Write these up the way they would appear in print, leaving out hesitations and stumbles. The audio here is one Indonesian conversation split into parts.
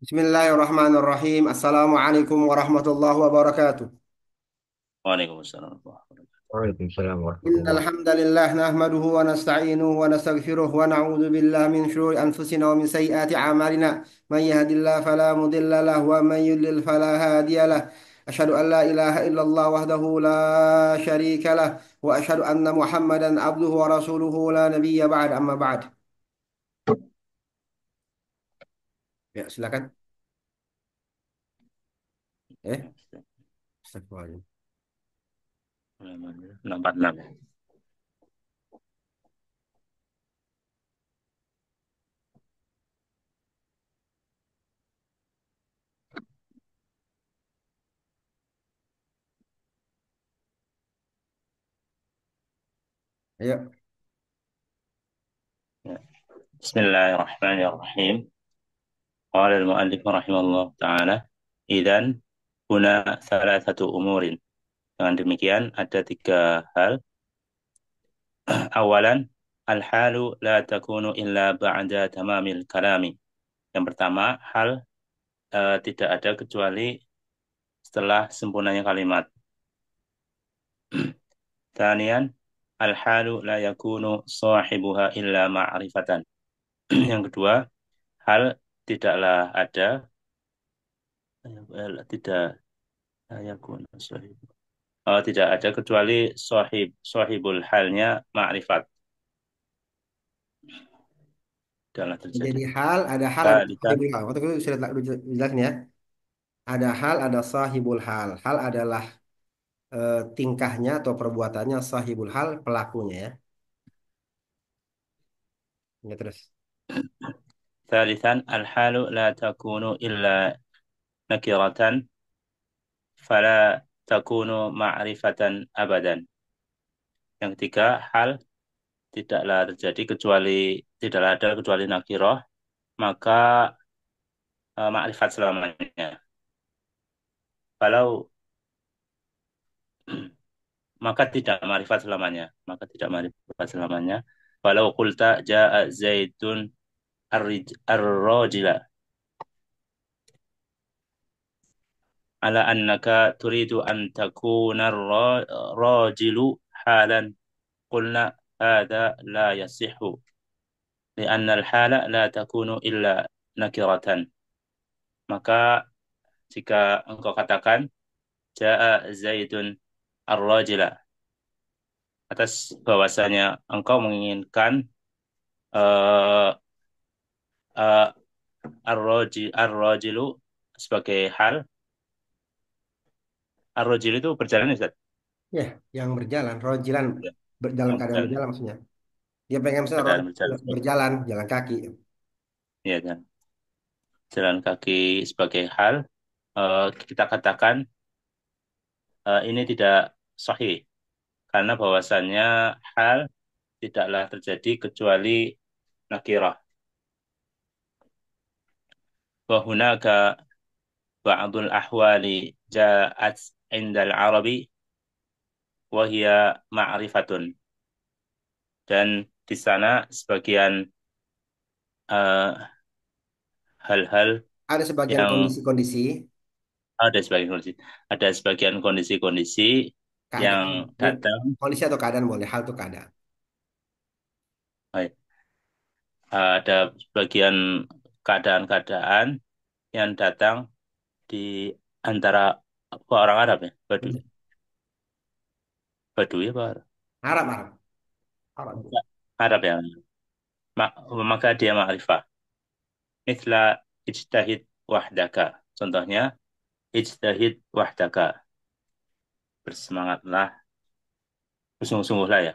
Bismillahirrahmanirrahim. Assalamualaikum warahmatullahi wabarakatuh. Waalaikumsalam warahmatullahi wabarakatuh. Waalaikumsalam Innal warahmatullah. hamdalillah nahmaduhu wa nasta'inuhu wa nastaghfiruh wa na'udzu billahi min shururi anfusina wa min sayyiati a'malina. Man yahdihillahu fala mudilla lahu wa man yudlil fala hadiya lahu. Asyhadu an la ilaha illallah wahdahu la syarika lah wa asyhadu anna Muhammadan abduhu wa rasuluhu la nabiyya ba'd amma ba'd. Ya, silakan. Eh, Astagfirullahaladzim. Halaman 646. Ayo. Ya. Bismillahirrahmanirrahim. Qala al-mu'allif rahimahullah ta'ala. Idzan huna thalathatu umurin. Dengan demikian ada tiga hal. Awalan, al-halu la takunu illa ba'da tamamil kalami. Yang pertama, hal tidak ada kecuali setelah sempurnanya kalimat. Thaniyan, al-halu la yakunu sahibuha illa ma'rifatan. Yang kedua, hal tidaklah ada tidak yakun sahib. Tidak ada kecuali sahibul halnya ma'rifat tidaklah terjadi. Jadi hal, ada Salisan, sahibul hal. Waktu itu sudah jelasin ya. Ada hal, ada sahibul hal. Hal adalah tingkahnya atau perbuatannya, sahibul hal pelakunya ya. Ya terus. salisan al-halu la takunu illa nakiratan fala takunu ma'rifatan abadan. Yang ketiga, hal tidaklah terjadi tidaklah ada kecuali nakirah, maka ma'rifat selamanya. Kalau maka tidak marifat selamanya. Maka tidak marifat selamanya. Walau qulta ja'a zaitun ar-rajila ala annaka turidu an takuna ar-rajilu halan qulna hadha la yasihhu lianna al-hala la takunu illa nakiratan. Maka jika engkau katakan ja'a zaitun ar-rajila atas bahwasanya engkau menginginkan eh, eh, ar-rajilu sebagai hal. Ar-rajil itu berjalan ya, Ustaz? Ya, yang berjalan, rojilan, Ya, dalam yang keadaan berjalan. berjalan maksudnya. Dia pengen misalnya Keadaan berjalan sebagai berjalan, jalan kaki. ya kan. Jalan kaki sebagai hal kita katakan ini tidak sahih karena bahwasannya hal tidaklah terjadi kecuali nakirah. Wa hunaka ba'dul ahwali ja'at indal arabi wa hiya ma'rifatun. Dan di sana sebagian eh, hal-hal Ada sebagian yang kondisi-kondisi, ada sebagian kondisi-kondisi keadaan, yang ini datang kondisi atau keadaan boleh, hal itu keadaan. baik, ada sebagian keadaan-keadaan yang datang di antara apa, orang Arab ya, Badui apa Arab? Arab, Arab, Arab. Arab ya, maka dia ma'rifah. Mithla ijtahid wahdaka. Contohnya ijtahid wahdaka, bersemangatlah, bersungguh-sungguhlah ya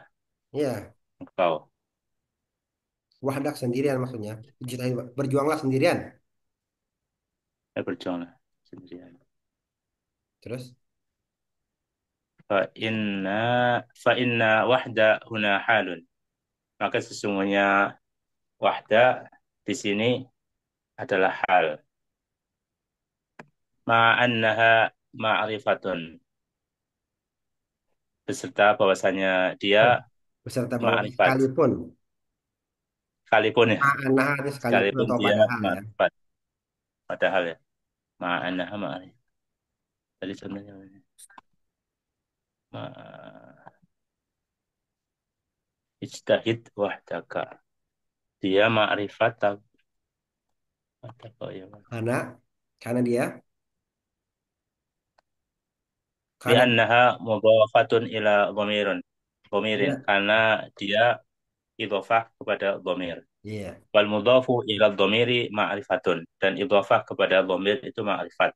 Ya, engkau. wahdak sendirian maksudnya. Berjuanglah sendirian. Berjuanglah sendirian. Terus, Fa inna wahda huna halun. Maka sesungguhnya wahda di sini adalah hal. Ma'annaha ma'rifatun. Beserta bahwasanya dia oh, beserta bahwa ma'rifat. sekalipun, Sekalipun ya. nah, sekalipun Sekalipun atau dia padahal ya. ma'rifat. Padahal ya. Ma'anaha ma'arif. Tadi sebenarnya. Ma- Ijtahid wahdaka. Dia ma'rifat apa ya? Karena karena dia karena Li'annaha mudhafatun ila dhamirin. Dhamirin. dia Karena dia idhofah kepada dhamir. iya Wal mudhafu ila dhamiri ma'rifatun. Dan idhofah kepada dhamir itu ma'rifat.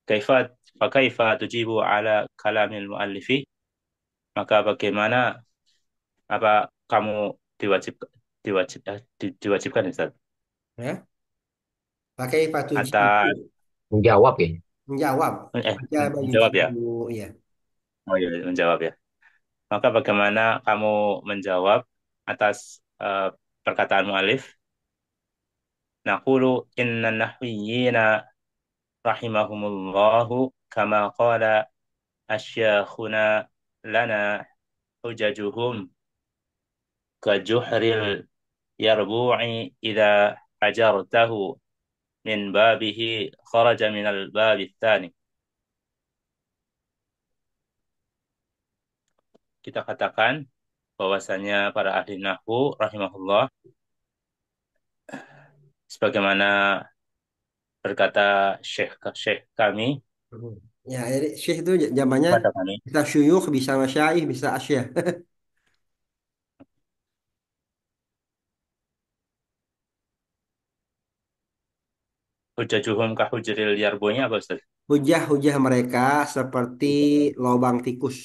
Kaifa fakaifa tujibu ala kalamil muallifi? Maka bagaimana apa kamu diwajib diwajibkan Ustaz ya pakai patuji itu atas Menjawab ya. menjawab eh aja bagi menjawab ya. kamu ya Oh iya menjawab ya. Maka bagaimana kamu menjawab atas perkataan mualif? Naqulu inna nahwiyina rahimahumullahu kama qala asyakhuna lana hujajuhum kajuhril yarbu'i idza hajartahu min babihi kharaja minal babi tsani. Kita katakan bahwasanya para ahli nahwu rahimahullah sebagaimana berkata Syekh kami Mhm. Ya jadi syekh itu zamannya kata kami bisa syuyukh bisa masyaikh bisa asyah. hujajuhum ka hujril yarbonya apa Ustaz? Hujah-hujah mereka seperti lobang tikus.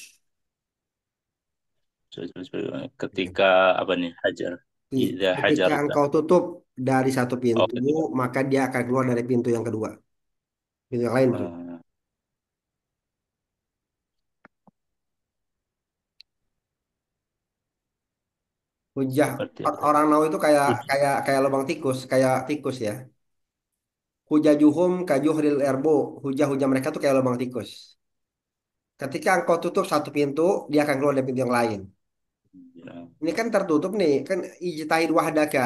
Ketika apa nih hajar idza Ketika hajarta. engkau tutup dari satu Oh pintu, ketika maka dia akan keluar dari pintu yang kedua. Pintu yang lain tuh. eh, Hujah seperti orang Nawa itu kayak huj- kayak kayak lubang tikus, kayak tikus ya. Hujajuhum kajuhril erbo. Hujah-hujah mereka tuh kayak lubang tikus. Ketika engkau tutup satu pintu, dia akan keluar dari pintu yang lain. Ini kan tertutup nih, kan ijtihad wahdaka.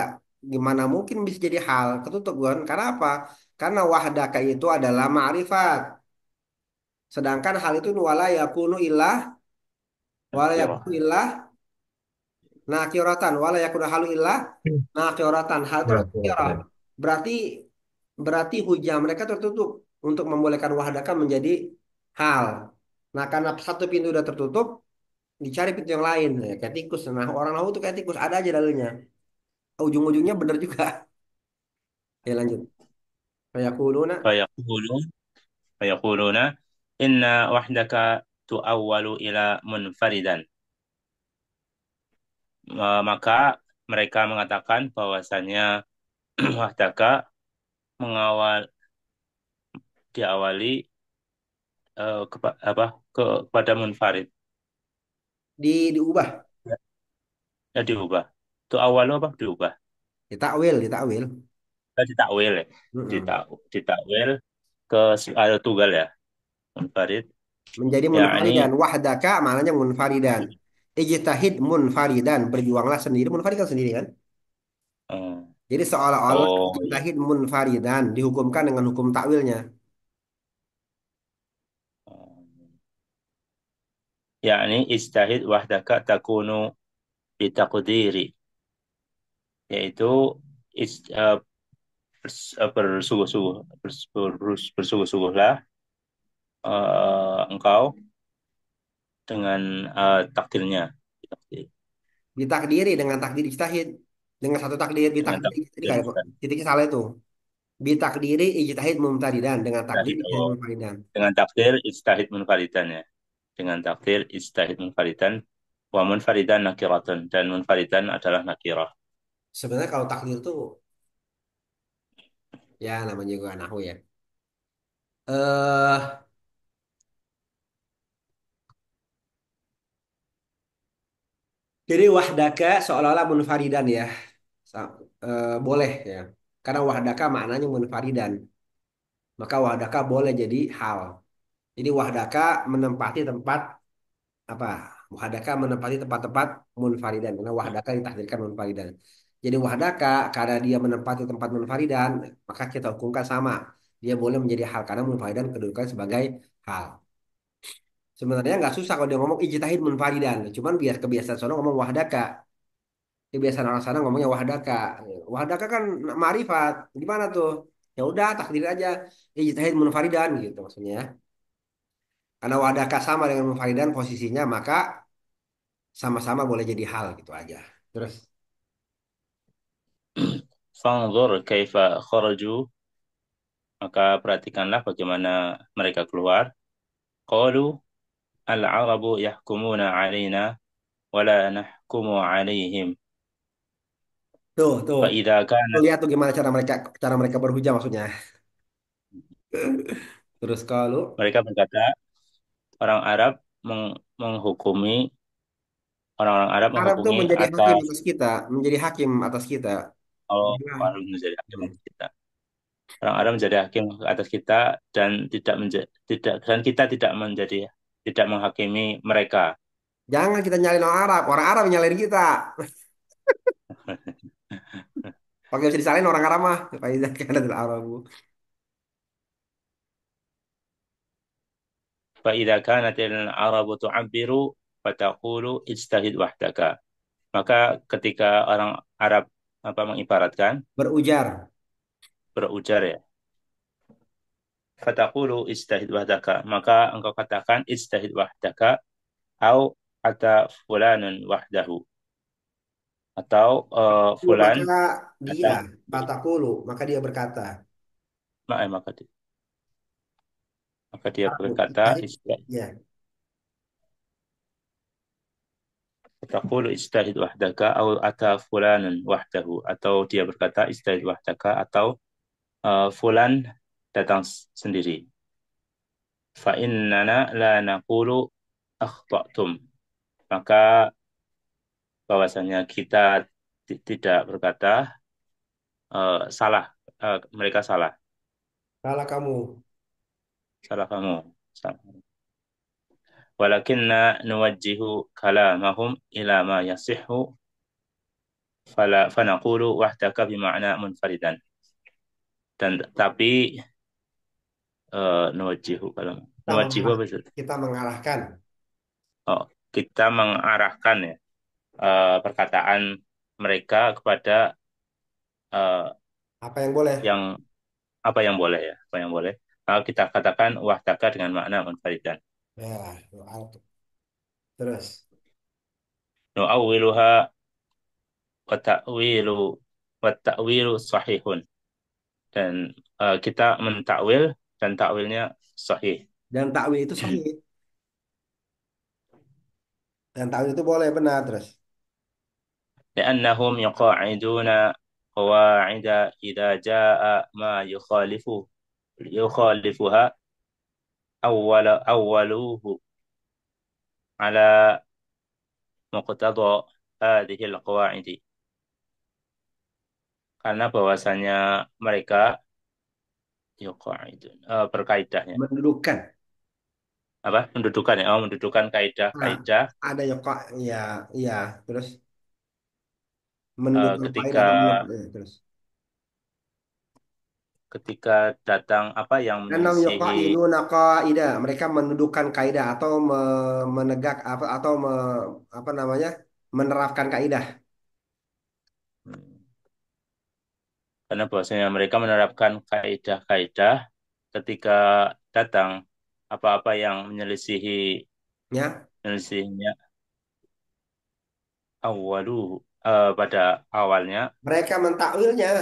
Gimana mungkin bisa jadi hal ketutup kan? Karena apa? Karena wahdaka itu adalah ma'rifat. Sedangkan hal itu wala nakirah. yakunu illah nakiratan wala yakunu halu illah nakiratan. Hal itu Nah, adalah nakirah. kelihatan. Berarti berarti hujah mereka tertutup untuk membolehkan wahdaka menjadi hal. Nah, karena satu pintu udah tertutup, dicari pintu yang lain. Ya, kayak tikus. Nah, orang tahu tuh kayak tikus, ada aja dalilnya. Ujung-ujungnya bener juga. Ya lanjut. Kayak kuluna. Fayaqulun fayaquluna inna wahdaka tu'awwalu ila munfaridan. Maka mereka mengatakan bahwasanya wahdaka mengawal diawali kepada munfarid. Diubah. Ya, ya diubah. Itu awal apa diubah? Ditakwil. Ditakwil ya. Mm-mm. Ditakwil ke ada tunggal ya, munfarid. Menjadi munfaridan. Yakni Wahdaka maknanya munfaridan. Ijtahid munfaridan. Berjuanglah sendiri. Munfaridan sendiri kan? eh, Jadi seolah-olah oh ya. ijtahid munfaridan dihukumkan dengan hukum takwilnya. Yakni istahid wahdaka takunu bitaqdiri, yaitu bersungguh-sungguh bersungguh-sungguhlah engkau dengan takdirnya. Takdir. Ditakdiri dengan takdir ijtihad. Dengan satu takdir Dengan ditakdiri. Jadi takdir kayak titiknya salah itu. Bitakdiri ijtihad mumtaridan dengan takdir istahid, ijtihad oh, mumtaridan. dengan takdir istahid munfaridan ya. Dengan takdir istahid munfaridan wa munfaridan nakiratun, dan munfaridan adalah nakirah. Sebenarnya kalau takdir tuh ya namanya juga nahu ya. Eh jadi wahdaka seolah-olah munfaridan ya. Boleh ya. Karena wahdaka maknanya munfaridan. Maka wahdaka boleh jadi hal. Jadi wahdaka menempati tempat apa? Wahdaka menempati tempat-tempat munfaridan. Karena wahdaka ditakdirkan munfaridan. Jadi wahdaka karena dia menempati tempat munfaridan, maka kita hukumkan sama. Dia boleh menjadi hal karena munfaridan kedudukan sebagai hal. Sebenarnya nggak susah kalau dia ngomong ijtihad munfaridan. Cuman biar kebiasaan sono ngomong wahdaka. Kebiasaan orang sana ngomongnya wahdaka. Wahdaka kan ma'rifat. Gimana tuh? Ya udah takdir aja. Ijtihad munfaridan gitu maksudnya. Karena wahdaka sama dengan munfaridan posisinya maka sama-sama boleh jadi hal gitu aja. Terus Fanzur kaifa kharaju, maka perhatikanlah bagaimana mereka keluar. Qalu al-arabu yahkumuna alaina wala nahkumu alaihim. tuh tuh. Fa idza Tuh, kanat lihat tuh gimana cara mereka berhujah maksudnya. Terus kalau mereka berkata orang Arab menghukumi orang-orang Arab Arab tuh menghukumi menjadi hakim atas atas kita, menjadi hakim atas kita. Nah, orang menjadi hakim atas kita. Orang Arab menjadi hakim atas kita dan tidak menjadi tidak dan kita tidak menghakimi mereka. jangan kita nyalain orang Arab yang nyalain kita. Pakai bisa disalahin orang Arab mah. Faiza kana Arabu. فإذا كانت العرب تعبر فتقول اجتهد وحدك. Maka ketika orang Arab mengibaratkan Berujar. berujar ya, fataqulu ijtahid wahdaka, maka engkau katakan ijtahid wahdaka au ata fulanun wahdahu, atau fulan Maka dia datang sendiri. fatakulu, maka dia berkata. Maka, maka dia berkata Ijtihad. Ya. fataqulu ijtahid wahdaka au ata fulanun wahdahu, atau dia berkata ijtahid wahdaka, atau fulan datang sendiri. Fa innana la naqulu akhta'tum, maka bahwasanya kita tidak berkata salah, mereka salah, Salah kamu. salah kamu, salah. Walakinna nuwajjihu kalamahum ila ma yasihhu fanaqulu wahdaka bima'na munfaridan. Dan tapi nuwajjihu kalam, Kita nuwajjihu mengarah, apa itu? kita mengarahkan. Oh, kita mengarahkan ya perkataan mereka kepada eh, Apa yang boleh? yang apa yang boleh ya, apa yang boleh. Kalau kita katakan wahdaka dengan makna munfaridan. Ya, soal tuh. Terus. Nu'awwiluha wa ta'wilu wa ta'wilu sahihun, dan kita mentakwil dan takwilnya sahih. Dan takwil itu sahih. Dan takwil itu boleh benar terus. لأنهم يقاعدون قواعد إذا جاء ما يخالفها أولوه على مقتضى هذه القواعد. Karena bahwasanya mereka yuqaidun berkaidahnya Mendudukan. apa mendudukan ya, mendudukan Nah, kaidah-kaidah ada ya kok ya, iya, terus mendudukan faedah ketika atau terus. ketika datang apa yang Enam menyelisihi. yuqaiduna qaida. Mereka mendudukan kaidah atau menegak apa atau apa namanya? Menerapkan kaidah. Hmm, karena bahwasanya mereka menerapkan kaidah-kaidah ketika datang apa-apa yang Ya, menyelisihinya awalu pada awalnya, mereka mentakwilnya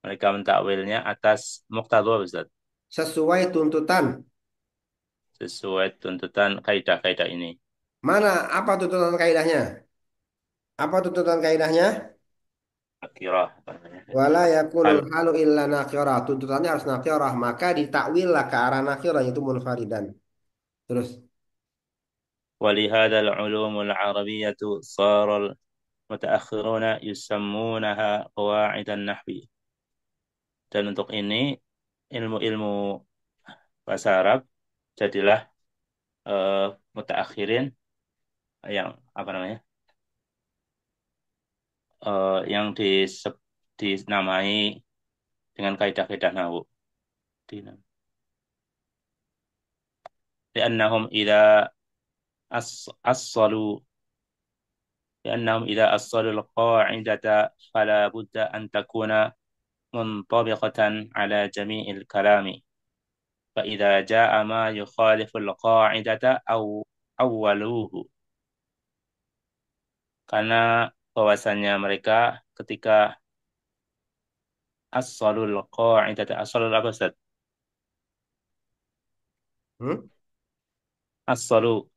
mereka mentakwilnya, atas muktadha Ustaz, sesuai tuntutan. sesuai tuntutan kaidah-kaidah ini. Mana apa tuntutan kaidahnya? Apa tuntutan kaidahnya? Akhirah apa namanya? Wala yakunul Hal halu illa nakirah. Tuntutannya harus nakirah. Maka ditakwil lah ke arah nakirah itu munfaridan. Terus ولهذا العلوم العربية صار المتأخرون يسمونها قواعد النحو. Dan untuk ini ilmu-ilmu bahasa Arab jadilah eh, mutaakhirin yang apa namanya yang dinamai dengan kaidah-kaidah nahwu. Dinam- لأنهم إذا أصلوا لأنهم إذا أصلوا القاعدة فلا بد أن تكون منطبقة على جميع الكلام فإذا جاء ما يخالف القاعدة أو أولوه karena bahwasannya mereka ketika as-salul qa'idah as-salul apa Ustaz? Hmm? As-salu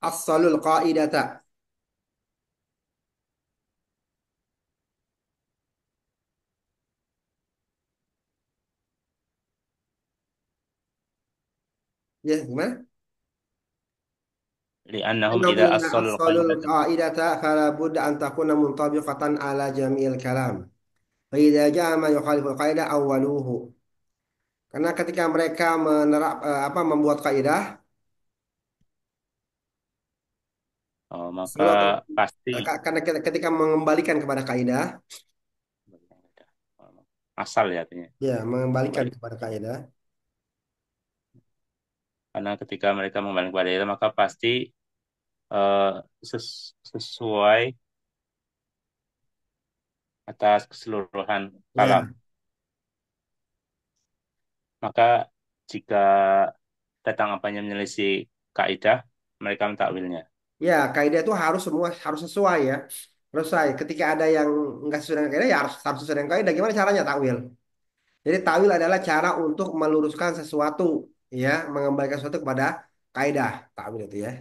As-salul qaidata. Ya, gimana? li'annahum Annahum idza idza as-salul as-salul qa'idah qaidata fala budda an takuna muntabiqatan ala jami'il kalam. Fa idza jaa ma yukhalifu al-qaidah awwaluhu. Karena ketika mereka membuat kaidah maka seluruh pasti karena ketika mengembalikan kepada kaidah, asal ya artinya ya mengembalikan kembali kepada kaidah. karena ketika mereka kembali kepada itu maka pasti eh, sesuai atas keseluruhan kalam. Ya, Maka jika datang apanya menyelisih kaidah, mereka mentakwilnya. ya kaidah itu harus semua harus sesuai ya. Harus sesuai. Ketika ada yang nggak sesuai dengan kaidah, ya harus sesuai dengan kaidah. Gimana caranya takwil? Jadi takwil adalah cara untuk meluruskan sesuatu, ya, mengembalikan sesuatu kepada kaidah. Takwil itu ya.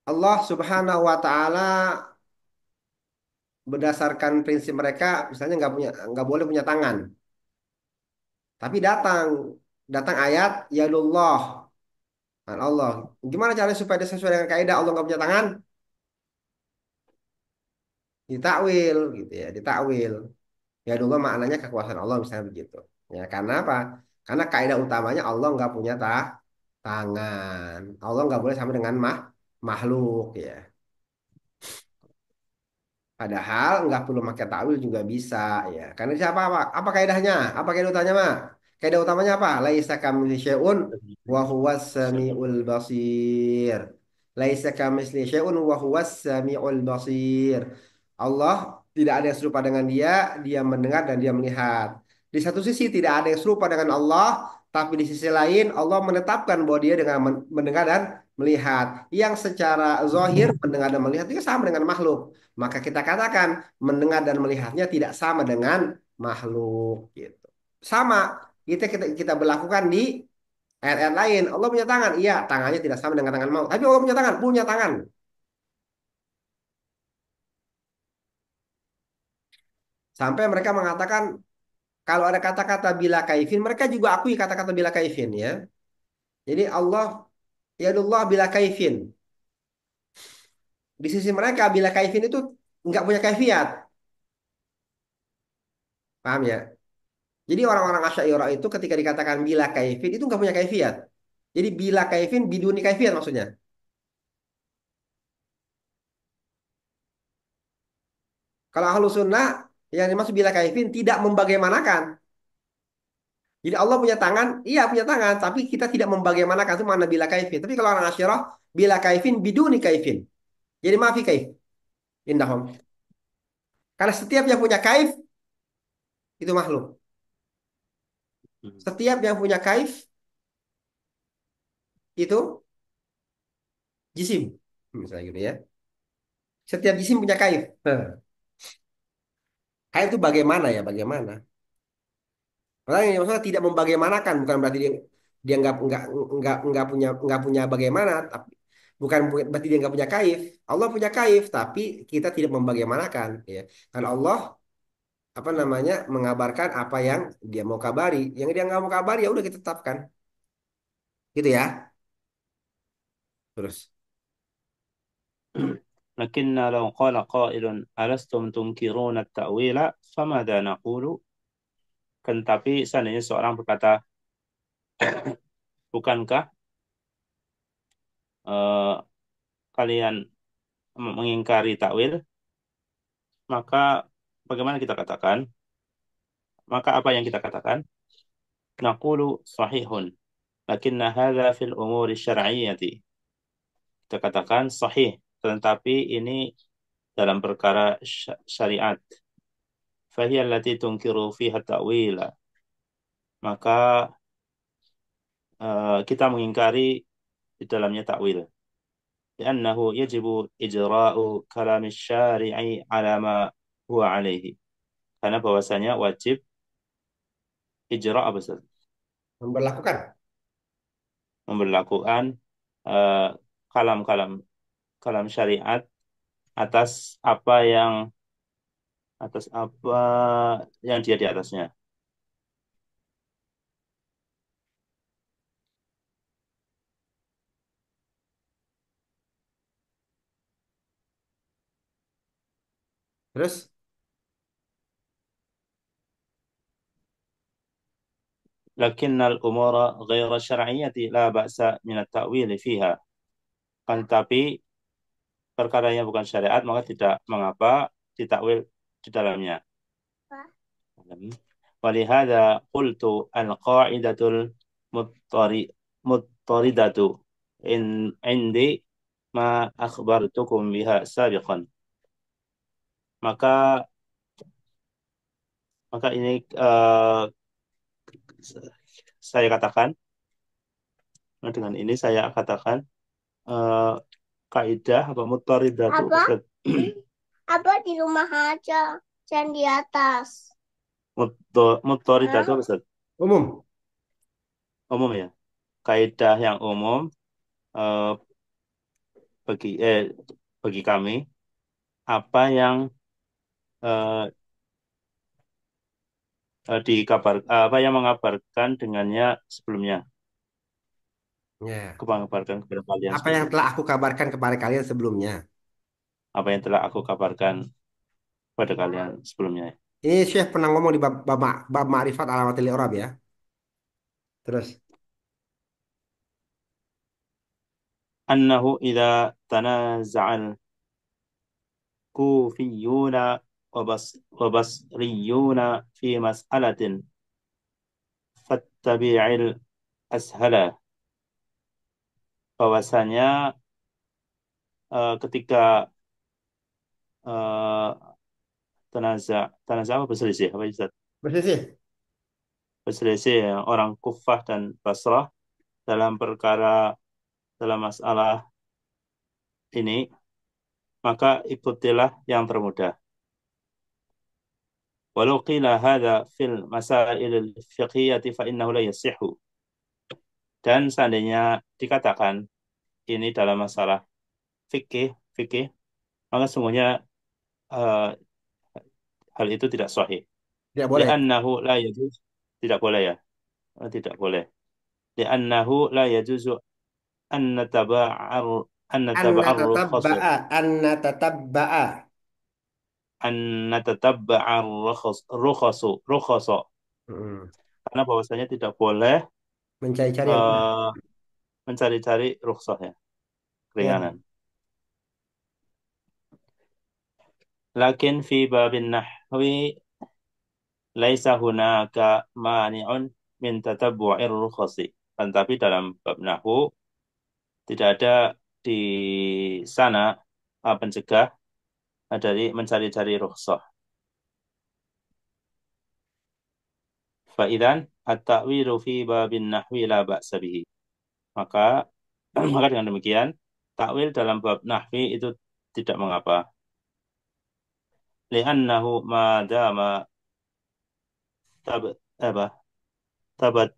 Allah Subhanahu wa taala berdasarkan prinsip mereka misalnya nggak boleh punya tangan. Tapi datang ayat yadullah, tangan Allah. Gimana caranya supaya dia sesuai dengan kaidah Allah nggak punya tangan? Ditakwil gitu ya, ditakwil. Yadullah maknanya kekuasaan Allah misalnya begitu. Ya, karena apa? Karena kaidah utamanya Allah nggak punya tangan. Allah nggak boleh sama dengan makhluk ya. Padahal nggak perlu pakai takwil juga bisa ya. Karena siapa apa kaidahnya? Apa kaidah utamanya mah? Kaidah utamanya apa? Laisa kamitsli syai'un wa huwas samiul basir. Laisa kamitsli syai'un wa huwas samiul basir. Allah tidak ada yang serupa dengan dia, dia mendengar dan dia melihat. Di satu sisi tidak ada yang serupa dengan Allah, tapi di sisi lain Allah menetapkan bahwa dia dengan mendengar dan melihat. Yang secara zahir mendengar dan melihat itu sama dengan makhluk. Maka kita katakan mendengar dan melihatnya tidak sama dengan makhluk gitu. Sama kita berlakukan di ayat-ayat lain. Allah punya tangan, iya tangannya tidak sama dengan tangan makhluk. Tapi Allah punya tangan. Sampai mereka mengatakan kalau ada kata-kata bila kaifin, mereka juga akui kata-kata bila kaifin ya. Jadi Allah ya Allah bila kaifin. Di sisi mereka bila kaifin itu nggak punya kaifiat. Paham ya? Jadi orang-orang Asy'ariyah itu ketika dikatakan bila kaifin itu nggak punya kaifiat. Jadi bila kaifin biduni kaifiat maksudnya. Kalau ahlu sunnah yang dimaksud bila kaifin tidak membagaimanakan. Jadi Allah punya tangan, iya punya tangan, tapi kita tidak membagaimanakan itu mana bila kaifin. Tapi kalau orang Asy'ariyah bila kaifin biduni kaifin. Jadi maafi kaif indahum. Karena setiap yang punya kaif itu makhluk. Setiap yang punya kaif itu jisim. Misalnya gitu ya. Setiap jisim punya kaif. Kaif itu bagaimana ya? Bagaimana? Orang yang maksudnya tidak membagaimanakan bukan berarti dia nggak punya bagaimana, tapi bukan berarti dia nggak punya kaif. Allah punya kaif, tapi kita tidak membagaimanakan. Ya, karena Allah apa namanya mengabarkan apa yang dia mau kabari, yang dia nggak mau kabari ya udah kita tetapkan, gitu ya. Terus, لكن لو قال قائل ألستم تنكرون التأويل فماذا نقول kan tapi seandainya seorang berkata bukankah eh, kalian mengingkari takwil, maka bagaimana kita katakan? Maka apa yang kita katakan? Naqulu sahihun, lakinna hadza fil umuri syar'iyyati. Kita katakan sahih, tetapi ini dalam perkara syariat. Fahiyya allati tunkiru fiha ta'wila. Maka kita mengingkari di dalamnya takwil. لأنه يجب إجراء كلام الشارع على ما هو عليه. Karena bahwasanya wajib ijra apa Ustaz? Memberlakukan. Memberlakukan eh, kalam-kalam kalam syariat atas apa yang atas apa yang dia di atasnya. Terus, لكن الأمور غير الشرعية لا بأس من التأويل فيها. Kan tapi perkaranya bukan syariat maka tidak mengapa ditakwil di dalamnya. ولهذا قلت القاعدة المضطردة إن عندي ما أخبرتكم بها سابقا. maka maka ini saya katakan dengan ini saya katakan eh, kaidah apa mutharidatu Apa? Ustaz? Apa di rumah aja, jangan di atas. Mutharidatu apa, Ustaz? umum. Umum ya. Kaidah yang umum eh, bagi bagi kami apa yang eh, apa yang mengabarkan dengannya sebelumnya, Ya. mengabarkan kepada kalian Apa yang sebelumnya, telah aku kabarkan kepada kalian sebelumnya. apa yang telah aku kabarkan kepada kalian sebelumnya. Ini Syekh pernah ngomong di bab ma'rifat alamatil i'rab ya. Terus. Annahu idza tanaza'al kufiyuna wa basriyuna fi mas'alatin fattabi'il ashala. Bahwasanya ketika uh, tanaza apa berselisih apa Ustaz? Bersih. Berselisih ya, orang Kufah dan Basrah dalam perkara dalam masalah ini, maka ikutilah yang termudah. Walau qila hadza fil masail al-fiqhiyyah fa innahu la yasihhu. Dan seandainya dikatakan ini dalam masalah fikih, fikih, maka semuanya eh, hal itu tidak sahih. Tidak boleh. Li'annahu la yajuz, tidak boleh ya. Tidak boleh. Li'annahu la yajuzu an nataba'ar an Anna nataba'ar rukhasa tatabba'a. Anna tatabba'a. an nataba'ar rukhasa. Hmm. Karena bahwasanya tidak boleh Mencari-cari yang mudah. eh, mencari-cari rukhsah ya, Ya. keringanan. Lakin fi babin nahwi laisa hunaka mani'un min tatabbu'ir rukhasi. Tetapi dalam bab nahwu tidak ada di sana pencegah dari mencari-cari rukhsah. Fa'idan at-ta'wilu fi babin nahwi la ba'sa bihi. Maka maka dengan demikian takwil dalam bab nahwi itu tidak mengapa. Li'annahu ma dama tab apa tabat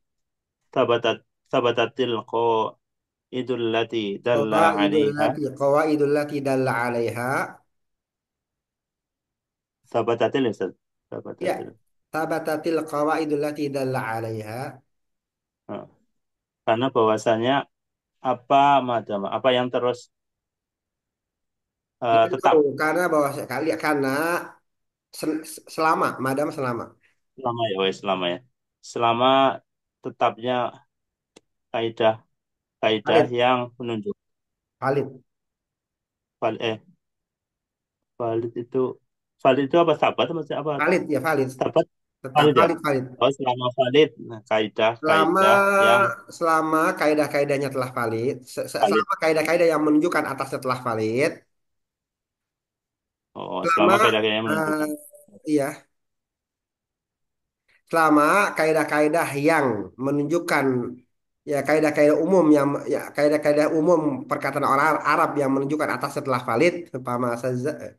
tabatat tabatatil qaidul lati dalla 'alaiha Qawaidul lati dalla 'alaiha. tabatatil ya, Ustaz. Ya. Tabatatil. Tabatatil qawaidul lati dalla 'alaiha. Nah, karena bahwasanya apa madama apa yang terus Kita tahu tetap karena bahwa kali karena selama madam selama. selama ya wes selama ya selama tetapnya kaidah kaidah Baik. yang menunjuk Valid. Val eh valid itu apa sahabat maksudnya apa? Valid ya valid. Sahabat Tetap valid ya? valid valid. Oh, selama valid. Nah, kaidah Selama kaidah yang selama kaidah-kaidahnya telah valid, valid. selama kaidah-kaidah yang menunjukkan atasnya telah valid, Oh, selama selama kaidah yang menunjukkan. iya, selama kaidah-kaidah yang menunjukkan ya kaidah-kaidah umum yang ya kaidah-kaidah umum perkataan orang Arab yang menunjukkan atasnya telah valid, umpama saja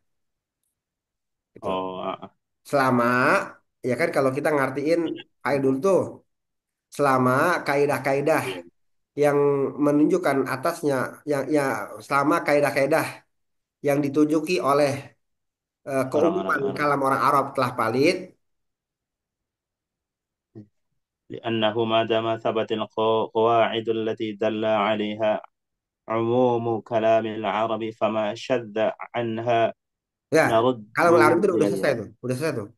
gitu. Oh, Selama ya kan kalau kita ngartiin kayak dulu tuh selama kaidah-kaidah iya. yang menunjukkan atasnya yang ya selama kaidah-kaidah yang ditunjuki oleh Orang-orang keumuman Arab. kalam orang Arab telah valid لأنه ما دام ثبت القواعد التي دل عليها عموم كلام العرب فما شذ عنها ya نرد kalam Arab itu udah selesai إليها. tuh udah selesai tuh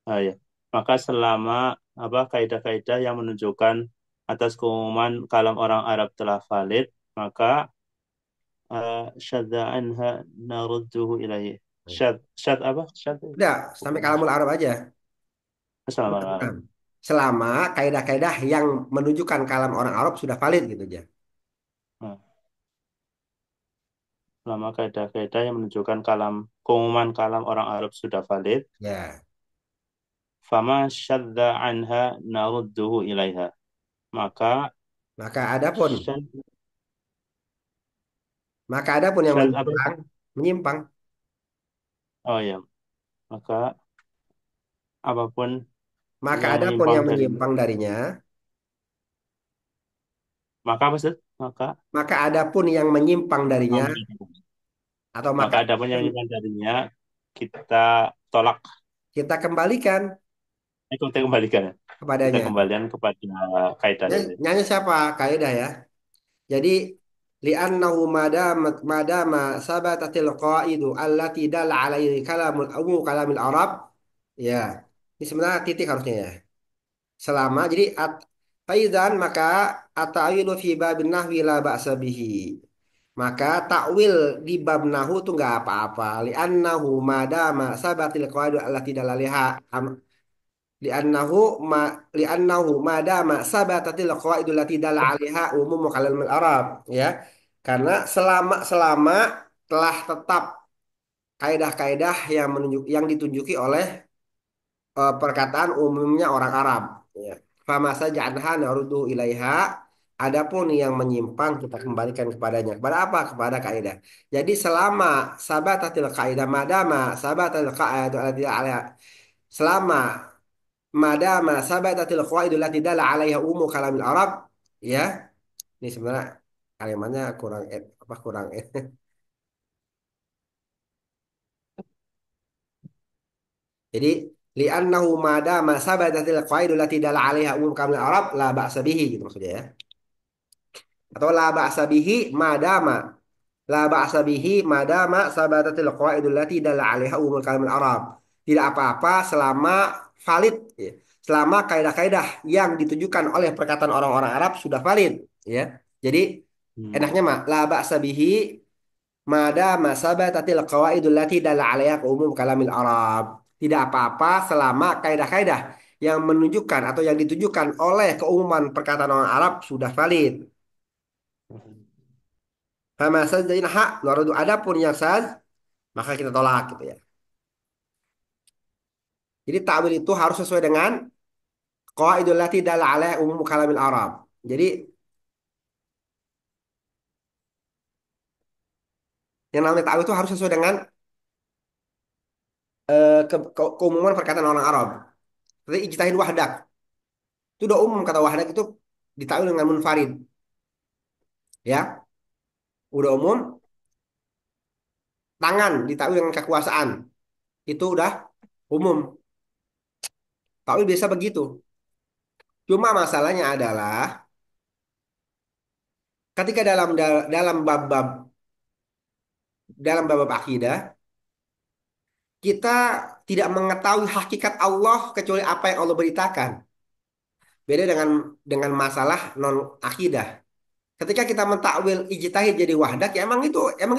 Ya. Maka selama apa kaidah-kaidah yang menunjukkan atas keumuman kalam orang Arab telah valid, maka syadza anha narudduhu ilaihi. Syad apa? Syad udah sampai bukan. kalamul Arab aja Selama bukan selama kaidah-kaidah yang menunjukkan kalam orang Arab sudah valid gitu aja nah, selama kaidah-kaidah yang menunjukkan keumuman kalam orang Arab sudah valid, ya fama syadza anha narudduhu ilaiha. Maka maka adapun syad, yang syad apa? menyimpang Oh ya, maka apapun maka yang adapun menyimpang yang darinya. menyimpang darinya Maka apa sih? maka adapun yang menyimpang darinya atau Maka maka adapun yang menyimpang darinya kita tolak. kita kembalikan Kita kembalikan ya. Kita kepadanya. kembalikan kepada kaidah tadi. Nyanyi siapa? Kaidah ya. Jadi li'annahu madama sabatatil qaidu allati dalla alaihi kalamil Arab. Ya. Ini sebenarnya titik harusnya ya. Selama jadi faizan maka at-ta'wilu fi babin nahwi la ba'sa bihi. Maka takwil di bab nahu tuh nggak apa-apa. Li'annahu madama sabatil qaidu allati dalla alaiha li'annahu ma li'annahu madama sabatatil qawaidul lati dalla 'alaiha umum kalamil Arab ya. Karena selama telah tetap kaidah-kaidah yang ditunjuki oleh perkataan umumnya orang Arab ya. Fama saja anha naruddu ilaiha adapun yang menyimpang kita kembalikan kepadanya. Kepada apa? Kepada kaidah. Jadi selama sabatatil kaidah madama sabatatil kaidah selama madama sabatatil qawaidul lati dalla 'alaiha kalamil Arab ya ini sebenarnya kalimatnya kurang apa kurang jadi li'annahu madama sabatatil qawaidul lati dalla 'alaiha kalamil Arab la ba'sa bihi gitu maksudnya ya atau la ba'sa bihi madama la ba'sa bihi madama sabatatil qawaidul lati dalla 'alaiha kalamil Arab tidak apa-apa selama valid ya. Selama kaidah-kaidah yang ditujukan oleh perkataan orang-orang Arab sudah valid ya jadi Hmm. enaknya mah la ba'sa bihi madama sabatatil qawaidul lati dalla 'alaiha umum kalamil Arab. Tidak apa-apa selama kaidah-kaidah yang menunjukkan atau yang ditujukan oleh keumuman perkataan orang Arab sudah valid. Fama sajdain hak nurudu adapun yang saz maka kita tolak gitu ya. Jadi ta'wil itu harus sesuai dengan qawaidul lati dalla 'alaiha umum kalamil Arab. Jadi yang namanya ta'wil itu harus sesuai dengan keumuman perkataan orang Arab. Seperti ijtihad wahdak. Itu udah umum kata wahdak itu ditakwil dengan munfarid. Ya, udah umum tangan ditakwil dengan kekuasaan itu udah umum takwil biasa begitu cuma masalahnya adalah ketika dalam bab-bab akidah kita tidak mengetahui hakikat Allah kecuali apa yang Allah beritakan beda dengan masalah non akidah Ketika kita mentakwil ijtihad jadi wahdak, ya emang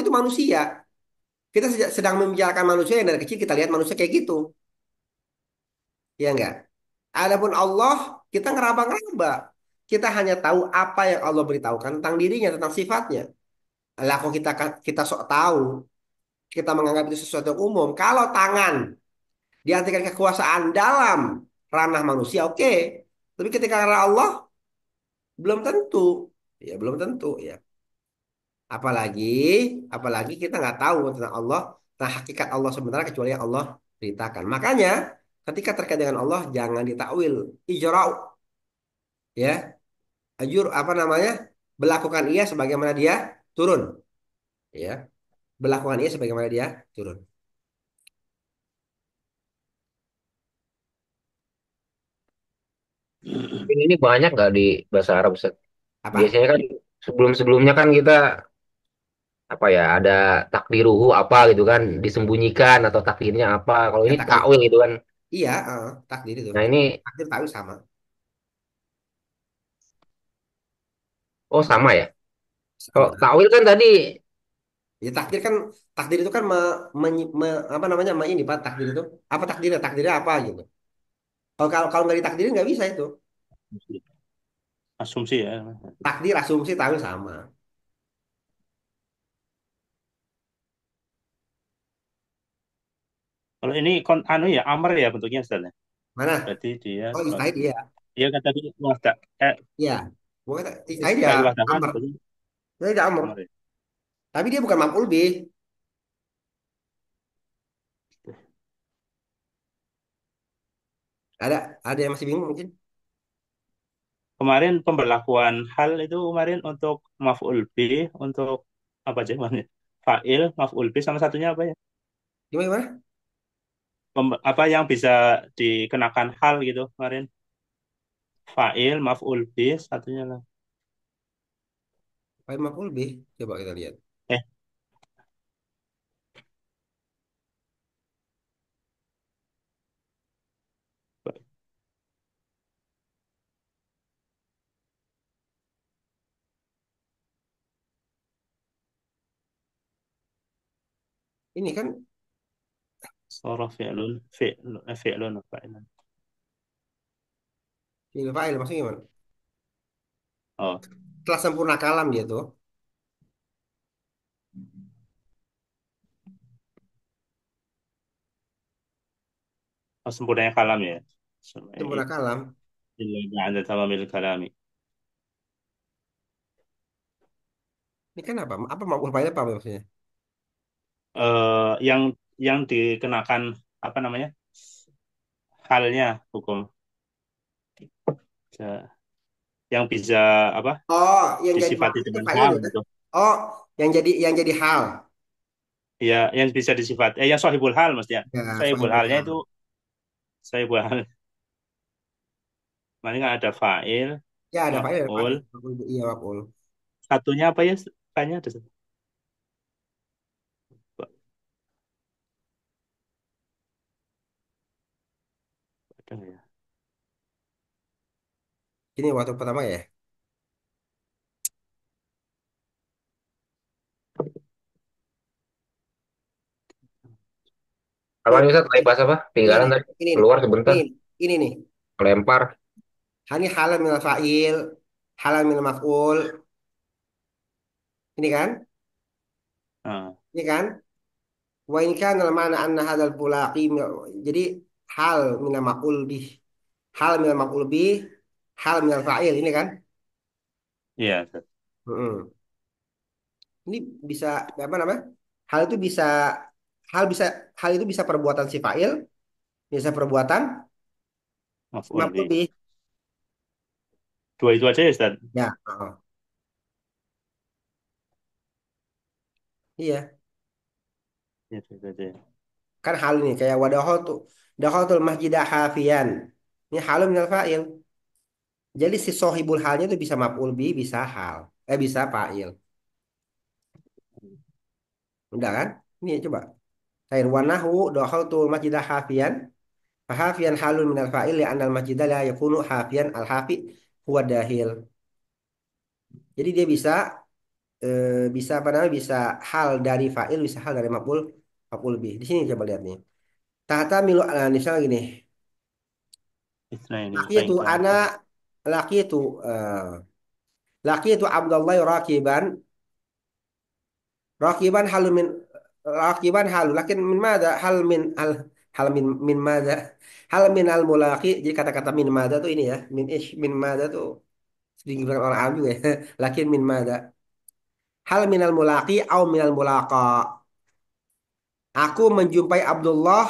itu manusia. Kita sedang membicarakan manusia yang dari kecil kita lihat manusia kayak gitu. Ya enggak? Adapun Allah, kita ngeraba-ngeraba. Kita hanya tahu apa yang Allah beritahukan tentang dirinya, tentang sifatnya. Lah kok kita sok tahu, kita menganggap itu sesuatu yang umum. Kalau tangan diartikan kekuasaan dalam ranah manusia, oke. Tapi ketika ranah Allah, belum tentu. Ya, belum tentu ya. Apalagi, apalagi kita nggak tahu tentang Allah, tentang hakikat Allah sebenarnya kecuali yang Allah ceritakan. Makanya, ketika terkait dengan Allah, jangan ditakwil. Ijra'u, ya. Ajur, apa namanya? Berlakukan ia sebagaimana dia turun. Ya. Berlakukan ia sebagaimana dia turun. Ini banyak nggak di bahasa Arab, Ustaz? Apa? Biasanya kan sebelum-sebelumnya kan kita apa ya, ada takdiruhu apa gitu kan, disembunyikan atau takdirnya apa. Kalau Ya, ini takdir. takwil gitu kan. Iya, takdir itu. Nah ini, Takdir tahu sama. oh sama ya. Kalau Sama. takwil kan tadi, Ya takdir itu kan apa namanya ini Pak takdir itu apa takdirnya apa gitu. Kalau kalau kalau nggak ditakdirin nggak bisa itu. Asumsi ya. Takdir asumsi tahu sama. Kalau ini anu ya, amr ya bentuknya Ustaz ya. Mana? Berarti dia Oh kalau istahid iya. dia kan tadi wahda, Iya. Bukan istahid ya istilah wahda kan amr. berarti Itu tidak amr. amr ya. Tapi dia bukan maf'ul bih. Ada yang masih bingung mungkin. Kemarin pemberlakuan hal itu kemarin untuk maf'ul bih, untuk apa aja Mas? Fa'il, maf'ul bih sama satunya apa ya? Gimana gimana? Apa yang bisa dikenakan hal gitu kemarin? Fa'il, maf'ul bih, satunya lah. Fa'il maf'ul bih. Coba kita lihat. Eh, Ini kan Sara fi'lun, fa'ilun. fi'il fa'il maksudnya gimana? Oh, Telah sempurna kalam dia tuh. oh sempurnanya kalam ya. Sempurna kalam. Illa ba'da tamamil kalami. Ini kan apa? Apa maf'ul fa'il apa maksudnya? Yang dikenakan apa namanya? Halnya hukum. Yang bisa apa? Oh, yang jadi Disifati maf'ul itu dengan fa'il hal ya. gitu. Oh, yang jadi hal. Ya, yang bisa disifat. Yang sahibul hal mestinya. Ya, Sahibul sahibul halnya itu hal. sahibul hal. Mana nggak ada fa'il, Ya, ada fa'il, ada maf'ul. fa'il. Maf'ul, iya, maf'ul. Satunya apa ya? Tanya ada satu. Ada nggak ya? Ini waktu pertama ya. apa Nih, nih Ustaz? Lagi bahas apa? ini Tinggalan nih, tadi. ini nih, Keluar sebentar. ini, ini nih. Lempar. Ini halal minal fa'il, halal minal maf'ul. Ini kan? Nah, Ini kan? Wa in kana al-ma'na anna hadzal bulaqi jadi hal minal maf'ul bih, hal minal maf'ul bih, hal minal fa'il ini kan? iya. Ustaz. Mm-mm. Ini bisa apa namanya? Hal itu bisa hal bisa hal itu bisa perbuatan si fa'il, bisa perbuatan si Maf'ul maf'ul bih. bih. Dua itu aja ya, Ustaz? Ya, iya. Iya, itu aja. Kan hal ini kayak dakhaltul masjidah hafian. Ini halun minal fa'il. Jadi si sohibul halnya itu bisa maf'ul bi, bisa hal. Bisa fa'il. Udah kan? Ini coba. Khair wa nahu dakhaltul masjidah hafian. Hafian halun minal fa'il ya anal masjidah la yakunu hafian al hafi huwa dahil. Jadi dia bisa bisa apa namanya bisa hal dari fa'il bisa hal dari maf'ul bih. Di sini coba lihat nih. Tahta milu misalnya gini. Itsnaini Laki fa in itu kana anak laki itu laki itu Abdullah rakiban rakiban halun min rakiban halu lakin min mana hal min hal min mana hal min al mulaki jadi kata-kata min mana tuh ini ya min ish min mana tuh sedikit orang Arab juga ya lakin min mana hal min al mulaki au min al mulaqa aku menjumpai Abdullah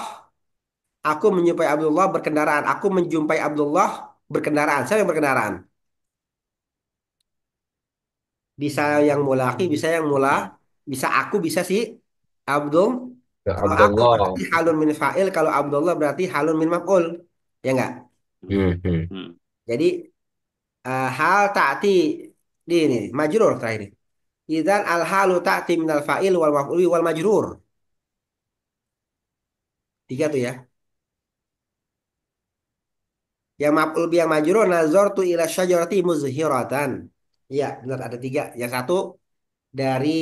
aku menjumpai Abdullah berkendaraan aku menjumpai Abdullah berkendaraan saya yang berkendaraan bisa yang mulaki bisa yang mula hmm. bisa aku bisa si Abdul Ya, kalau aku berarti Abdullah. halun min fa'il kalau Abdullah berarti halun min maf'ul ya enggak Hmm. Hmm, hmm. Hmm. jadi hal ta'ti di ini majrur terakhir ini idzan al halu ta'ti minal fa'il wal maf'ul wal majrur tiga tuh ya yang maf'ul bi yang majrur nazartu ila syajarati muzhiratan iya benar ada tiga yang satu dari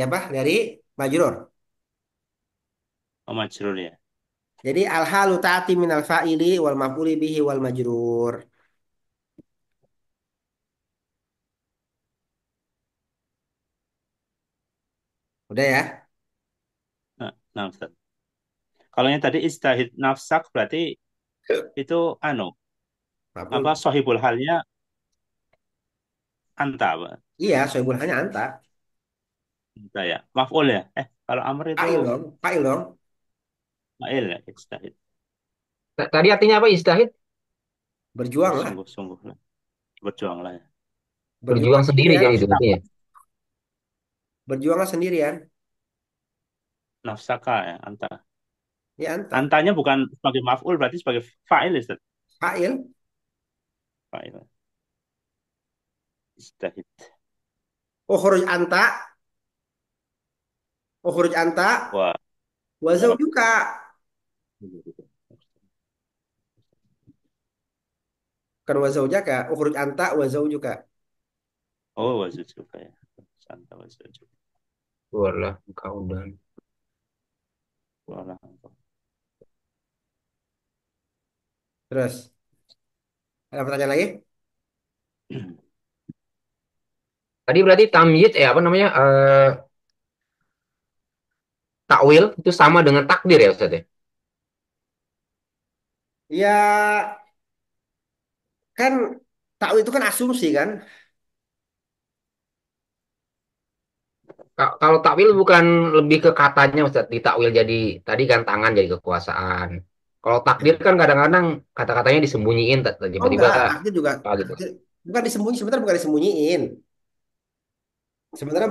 apa dari majrur. Oh, majrur ya. Jadi al halu ta'ti minal fa'ili wal maf'uli bihi wal majrur. Udah ya? Nah, Ustaz. Kalau yang tadi istahid nafsak berarti itu anu apa Maf'ul. sohibul halnya anta apa? Iya, sohibul hanya anta. Anta ya. Maf'ul ya. Kalau amr itu Fa'il dong. Fa'il dong. fa'il ya istahid. Tadi artinya apa istahid? Berjuang lah. Bersungguh-sungguh lah. Berjuanglah ya. Berjuang Berjuang sendiri sendirian. kan itu artinya. Berjuanglah sendirian. Nafsaka ya anta. Ya anta. Antanya bukan sebagai maf'ul berarti sebagai fa'il Ustaz. Fa'il. Fa'il. Istahid. Ukhruj anta. Ukhruj anta. Wah, Wa dalam. zawjuka. Kan wa zawjaka. Ukhruj anta wa zawjuka. Oh, wazud juga ya. Santa wazud juga. Keluarlah engkau dan Walah. Terus. Ada pertanyaan lagi? tadi berarti tamyiz apa namanya? Takwil itu sama dengan takdir ya Ustaz ya? Ya, kan tahu itu kan asumsi kan? Kalau takwil bukan lebih ke katanya Ustaz, di takwil jadi tadi kan tangan jadi kekuasaan. Kalau takdir kan kadang-kadang kata-katanya disembunyiin Oh tiba-tiba enggak, takdir juga. apa gitu. Takdir, bukan disembunyi, sebenarnya bukan disembunyiin. Sebenarnya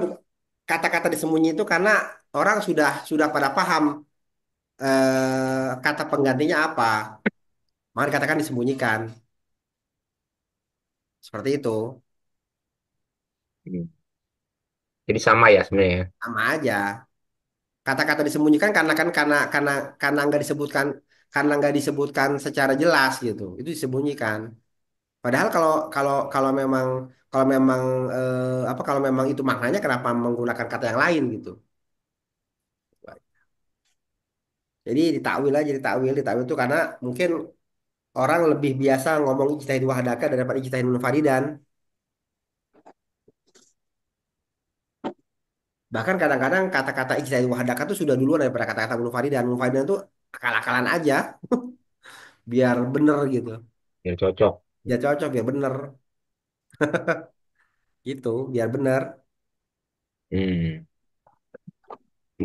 kata-kata disembunyi itu karena orang sudah pada paham kata penggantinya apa. Maka dikatakan disembunyikan. Seperti itu. Hmm. Jadi sama ya sebenarnya. Sama aja. Kata-kata disembunyikan karena nggak disebutkan secara jelas gitu. Itu disembunyikan. Padahal kalau kalau kalau memang apa kalau memang itu maknanya kenapa menggunakan kata yang lain gitu. Jadi ditakwil itu karena mungkin orang lebih biasa ngomong ijtihad wahdaka daripada ijtihad munfaridan. Bahkan kadang-kadang kata-kata ijtihad wahdaka itu sudah duluan daripada kata-kata munfaridan. Munfaridan itu akal-akalan aja biar bener gitu. Biar cocok. Biar cocok biar bener gitu, biar bener. Hmm.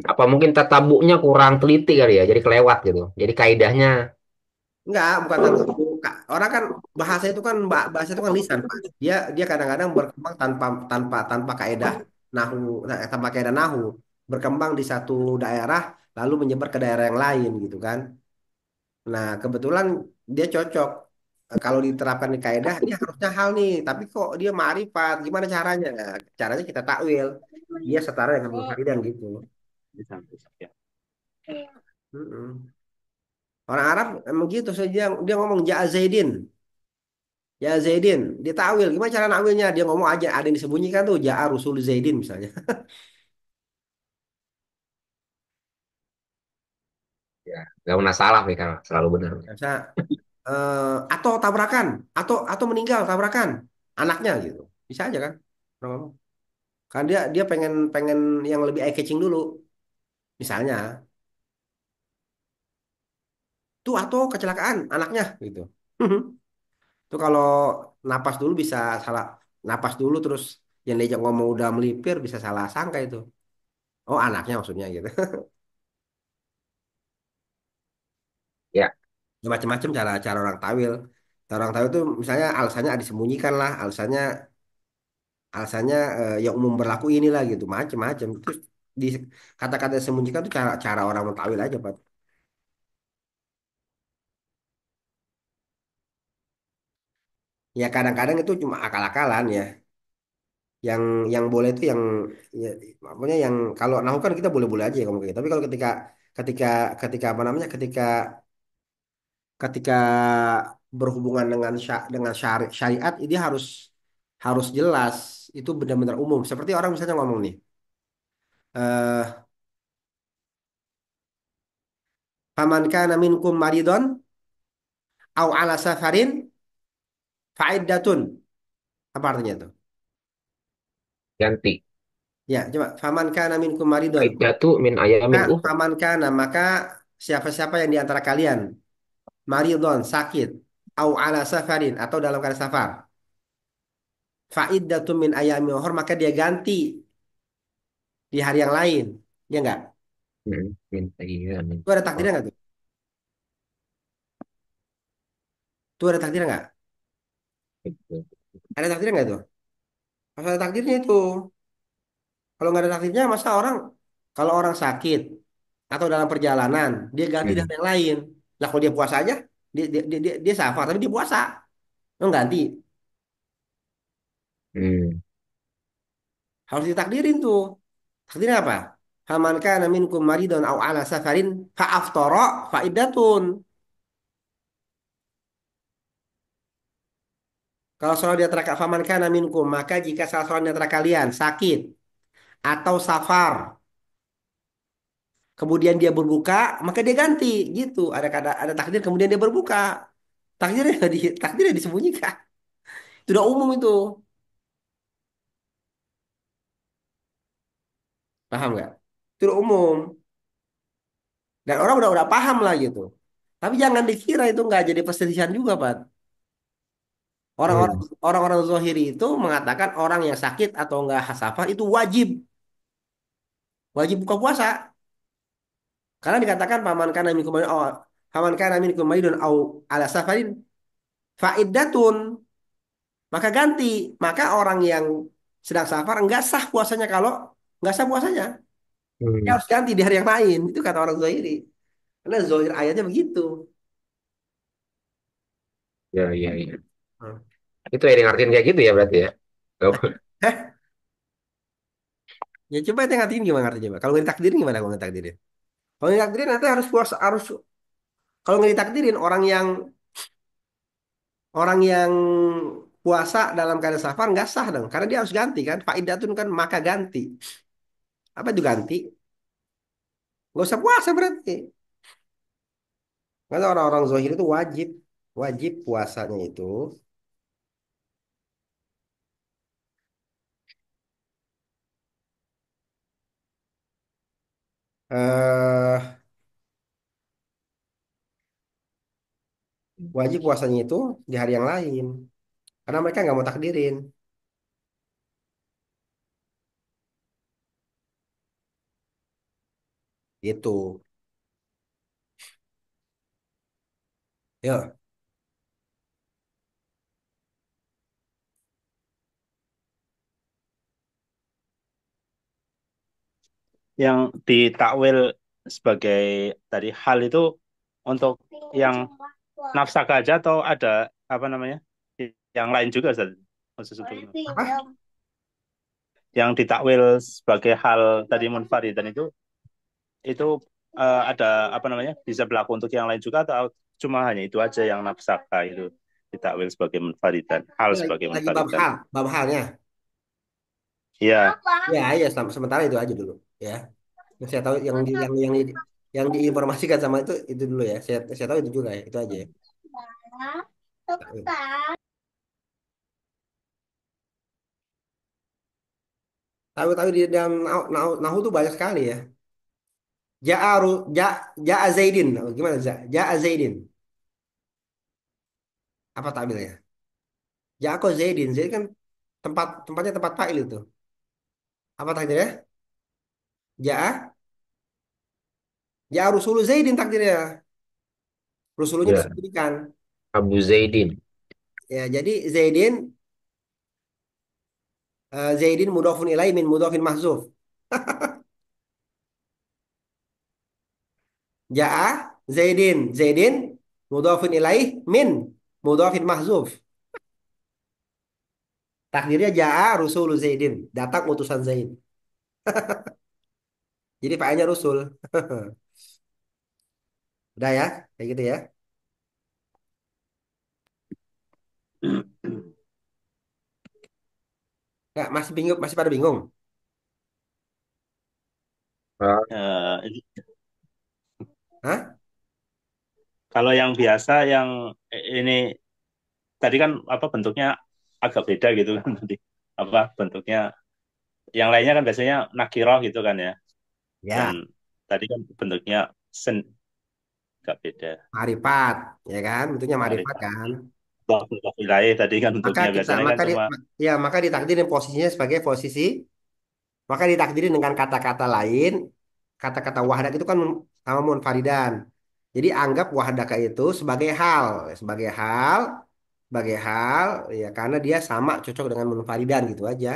Apa mungkin tatabunya kurang teliti kali ya, jadi kelewat gitu. Jadi kaidahnya Enggak, bukan tatabu. Orang kan bahasa itu kan bahasa itu kan lisan, Pak. Dia kadang-kadang berkembang tanpa kaidah nahu tanpa kaidah nahu. Berkembang di satu daerah lalu menyebar ke daerah yang lain gitu kan. Nah, kebetulan dia cocok. Kalau diterapkan di kaidah ini harusnya hal nih, tapi kok dia ma'rifat. Gimana caranya? Nah, caranya kita takwil. Dia setara dengan munfaridan gitu. Ya. Mm-mm. Orang Arab emang gitu saja dia ngomong ja'a Zaidin. Ya Zaidin, ditakwil. Gimana cara nakwilnya? Dia ngomong aja, ada yang disembunyikan tuh, Ja'a Rusul Zaidin misalnya. Ya, nggak pernah salah nih kalau selalu benar. Bisa, atau tabrakan, atau meninggal tabrakan anaknya gitu. Bisa aja kan? Orang ngomong. Kan dia dia pengen pengen yang lebih eye catching dulu. Misalnya, tuh atau kecelakaan anaknya gitu. Tuh kalau napas dulu bisa salah, napas dulu terus yang diajak ngomong udah melipir bisa salah sangka itu. Oh anaknya maksudnya gitu. Ya, Ya, macam-macam cara cara orang tawil. Cara orang tawil itu misalnya alasannya ada disembunyikan lah, alasannya yang umum berlaku inilah gitu, macam-macam. Terus di kata-kata disembunyikan itu cara cara orang mentawil aja, Pak. Ya kadang-kadang itu cuma akal-akalan ya. Yang yang boleh itu yang ya, maksudnya yang kalau nahu kan kita boleh-boleh aja ya ngomong kayak gitu. Tapi kalau ketika ketika ketika apa namanya? Ketika berhubungan dengan syariat ini harus harus jelas, itu benar-benar umum. Seperti orang misalnya ngomong nih, eh faman kana minkum maridon au ala safarin fa'iddatun. Apa artinya itu? ganti. Ya, coba faman kana minkum maridon. Iddatu min ayamin Nah, ukhra. faman kana maka siapa-siapa yang di antara kalian maridon sakit au ala safarin atau dalam keadaan safar. Fa'iddatun min ayami ukhra, maka dia ganti di hari yang lain. Ya enggak? Min ayamin Itu ada ukhra. takdirnya enggak tuh? Itu ada takdirnya enggak? Ada takdirnya enggak tuh? Masa ada takdirnya itu. Kalau nggak ada takdirnya, masa orang kalau orang sakit atau dalam perjalanan dia ganti Hmm. dengan yang lain. Lah kalau dia puasa aja, dia safar tapi dia puasa, lo ganti. Hmm. Harus ditakdirin tuh. Takdirnya apa? Faman kana minkum maridun aw ala safarin fa aftara fa iddatun. Kalau soal di antara faman kana minkum, maka jika salah seorang di antara kalian sakit atau safar, kemudian dia berbuka, maka dia ganti gitu. Ada takdir kemudian dia berbuka. Takdirnya disembunyikan. Itu udah umum itu. Paham nggak? Itu udah umum. Dan orang udah paham lah gitu. Tapi jangan dikira itu nggak jadi perselisihan juga, Pak. Orang-orang Hmm. orang-orang Zohiri itu mengatakan orang yang sakit atau nggak hasafah itu wajib. Wajib buka puasa. Karena dikatakan paman kana minkum oh, paman kana minkum maridun au ala safarin fa'iddatun. Maka ganti. Maka orang yang sedang safar nggak sah puasanya kalau nggak sah puasanya. Dia Hmm. harus ganti di hari yang lain. Itu kata orang Zohiri. Karena Zohir ayatnya begitu. Ya, ya, ya. Hmm. Itu yang ngertiin kayak gitu ya berarti ya. Gak- Heh, ya coba kita ngertiin gimana ngerti coba. Kalau nggak ditakdirin gimana kalau nggak ditakdirin? Kalau nggak ditakdirin nanti harus puasa harus kalau nggak ditakdirin orang yang puasa dalam keadaan safar nggak sah dong karena dia harus ganti kan. Faidatun kan maka ganti. Apa itu ganti? Nggak usah puasa berarti. Karena orang-orang Zohir itu wajib wajib puasanya itu eh wajib puasanya itu di hari yang lain karena mereka nggak mau takdirin. Itu. Ya. Yang ditakwil sebagai tadi hal itu untuk yang nafsak aja atau ada apa namanya yang lain juga Ustaz? Khusus untuk Apa? yang ditakwil sebagai hal tadi munfarid dan itu ada apa namanya bisa berlaku untuk yang lain juga atau cuma hanya itu aja yang nafsaka itu ditakwil sebagai munfaridan, hal Ini sebagai lagi bab munfaridan. hal, bab halnya. Iya, Apa? Ya, ya, sementara itu aja dulu. Ya, yang saya tahu yang diinformasikan sama itu dulu ya. Saya tahu itu juga ya, itu aja ya. Tahu-tahu di dalam nahu tuh banyak sekali ya. Ja'aru ja ja'a Zaidin. Oh, gimana Ja'a Zaidin. Apa takbirnya? Ja'a kok Zaidin. Zaid kan tempatnya tempat fa'il itu. Apa takdirnya? Ja'a Ja'a Rusulu Zaidin takdirnya. Rusulunya Ya, disebutkan. Abu Zaidin. Ya, jadi Zaidin mudhafun ilaihi min mudhafin mahzuf. Ja'a Zaidin mudhafun ilaihi min mudhafin mahzuf. Takdirnya Ja'a Rusulu Zaidin. Datang utusan Zaid. Jadi fa'ilnya Rusul. Udah ya, kayak gitu ya. Nggak, masih bingung, masih pada bingung. Ah, ini Hah? kalau yang biasa yang ini tadi kan apa bentuknya agak beda gitu kan tadi apa bentuknya yang lainnya kan biasanya nakiroh gitu kan ya dan Ya, tadi kan bentuknya sen agak beda. marifat, ya kan? Bentuknya marifat Ma'rifah. kan. Mudhaf ilaih tadi kan Maka bentuknya kita, biasanya kan maka di, cuma ya maka ditakdirin posisinya sebagai posisi, maka ditakdirin dengan kata-kata lain. Kata-kata wahdak itu kan sama munfaridan. Jadi anggap wahdaka itu sebagai hal, sebagai hal, ya karena dia sama cocok dengan munfaridan gitu aja.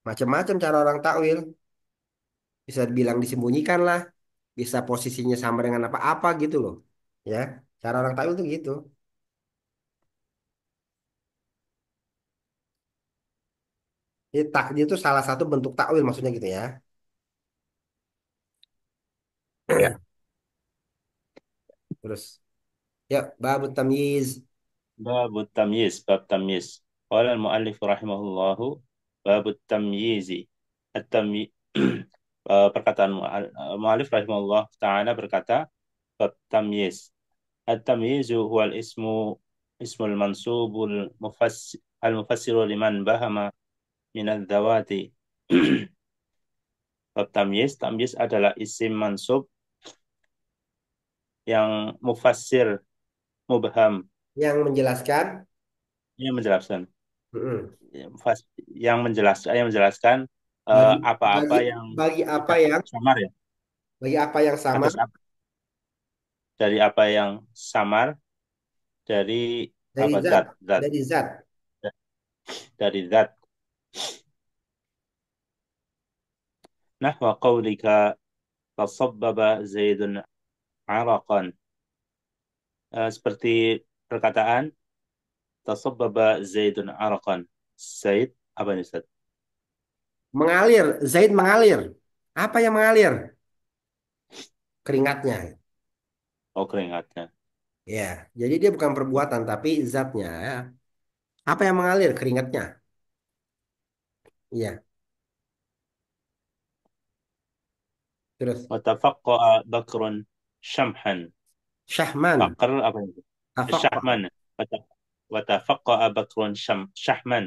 Macam-macam cara orang takwil. Bisa dibilang disembunyikan lah, bisa posisinya sama dengan apa-apa gitu loh. Ya, cara orang takwil tuh gitu. Jadi takdir itu salah satu bentuk takwil maksudnya gitu ya. ya. Terus, ya, bab tamyiz. bab tamyiz, bab tamyiz. Qala al-muallif rahimahullahu bab tamyizi. At-tamyi perkataan muallif rahimahullah taala berkata bab tamyiz. At-tamyizu huwa al-ismu ismul mansubul al-mufassiru liman bahama min al-dhawati. Bab tamyiz, tamyiz adalah isim mansub yang mufassir, mubham, Yang menjelaskan, yang menjelaskan, mm-mm, yang menjelaskan bagi apa-apa bagi yang bagi apa tidak yang samar ya, bagi apa yang sama atas dari apa yang samar dari dari apa zat, zat zat dari zat. dari zat. Nah, wa qaulika tasabbaba zaidun araqan. Seperti perkataan tasabbaba zaidun araqan. Zaid apa nih Ustaz? Mengalir, Zaid mengalir. Apa yang mengalir? Keringatnya. Oh, keringatnya. Ya, jadi dia bukan perbuatan tapi zatnya. Ya. Apa yang mengalir? Keringatnya. Iya, terus Watafaqqa'a bakrun syamhan. Syahman, Bakar apa itu? tafaqqa. Syahman. Watafaqqa'a bakrun syahman.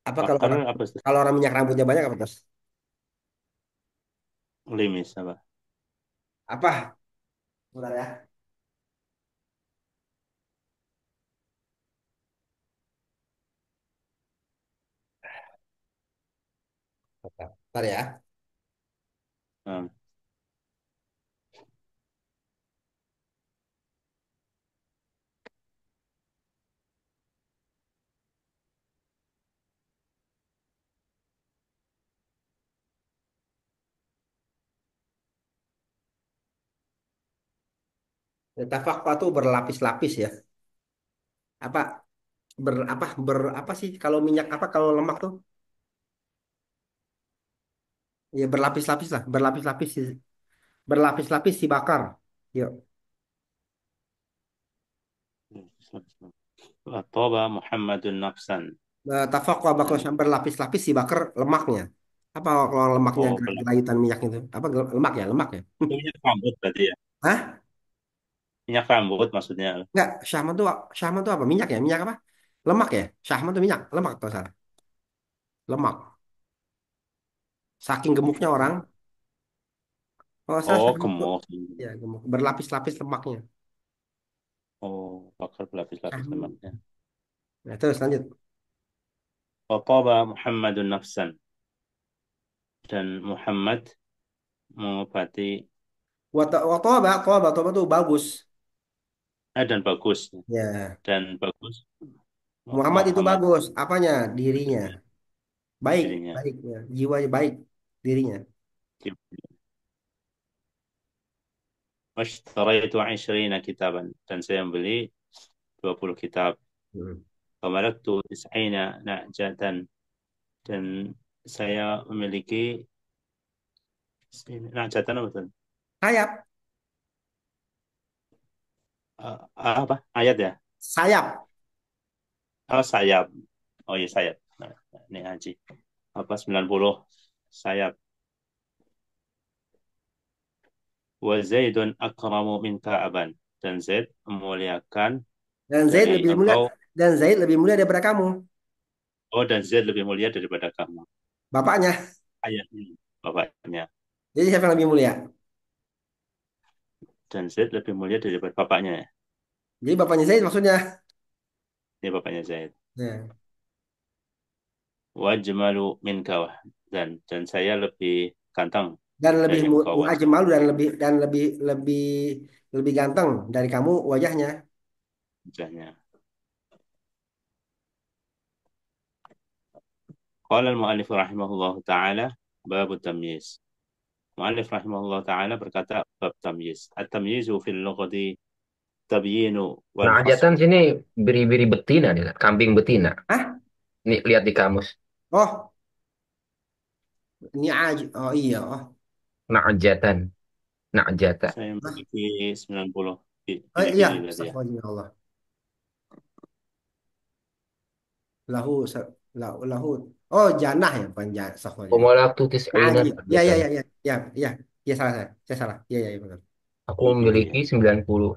Apa kalau Bakar orang apa itu? kalau orang minyak rambutnya banyak apa terus? Limis apa? Apa? Bentar ya. Bentar ya. Hmm. Tafaqqa tuh berlapis-lapis ya. Apa apa sih kalau minyak apa kalau lemak tuh? Ya berlapis-lapis lah, berlapis-lapis, berlapis-lapis si bakar. Yuk. Toba Muhammadun nafsan. Tafaqwa bakal Dan berlapis-lapis si bakar lemaknya. Apa kalau lemaknya oh, gelayutan minyak itu? Apa lemak ya, lemak ya? itu minyak rambut berarti ya. Hah? Minyak rambut maksudnya. Enggak, syahman tuh apa? Minyak ya? Minyak apa? Lemak ya? Syahman tuh minyak, lemak atau salah? Lemak. Saking gemuknya orang, kalau saya Oh, syahman tuh gemuk. ya gemuk, berlapis-lapis lemaknya. Oh, bakar berlapis-lapis Syahman. lemaknya. Nah, terus lanjut. Toba Muhammadun nafsan. Dan Muhammad mengobati Toba tuh bagus. dan bagus. Ya, Dan bagus Muhammad itu Muhammad bagus. Apanya? Dirinya. Baik, dirinya. baiknya. Jiwanya baik, dirinya. Washtaraitu 20 kitaban. Dan saya membeli 20 kitab. Hmm. Wamalaktu tis'ina na'jatan. Dan saya memiliki na'jatan apa tuh? Sayap, Apa? Ayat ya? sayap. Oh, sayap. Oh iya, sayap. Nah, ini Haji. Apa 90 sayap. Wa Zaidun akramu minka aban. Dan Zaid memuliakan Dan Zaid dari lebih mulia, engkau. dan Zaid lebih mulia daripada kamu. Oh, dan Zaid lebih mulia daripada kamu. Bapaknya. Ayatnya. Bapaknya. Jadi siapa yang lebih mulia? Dan Zaid lebih mulia daripada bapaknya ya. Jadi bapaknya Zaid maksudnya. Ini bapaknya Zaid. Ya. Wajmalu minka. Dan saya lebih ganteng Dan lebih dari engkau muajmalu dan lebih lebih ganteng dari kamu wajahnya. wajahnya. Qala al-mu'allif rahimahullah ta'ala babu tamyiz. Mu'allif rahimahullah ta'ala berkata bab tamyiz. At-tamyizu fil lughati tabyinu wal Nah, hajatan faslu. sini biri-biri betina nih, kambing betina. Hah? Nih, lihat di kamus. Oh, ini aja. Oh iya. Oh, Nah, hajatan. Nah, hajatan. Saya ah. memiliki 90 Iya. biri-biri tadi ya. Astagfirullah. Lahu, lahu. Oh, janah ya, bukan janah. Astagfirullah. Pemalak tuh tis'ina Aji. Ya, ya, hajatan. ya, ya, ya, ya. Ya salah saya. Saya salah. Ya, ya, ya, benar. Aku Biri-biri ya. memiliki 90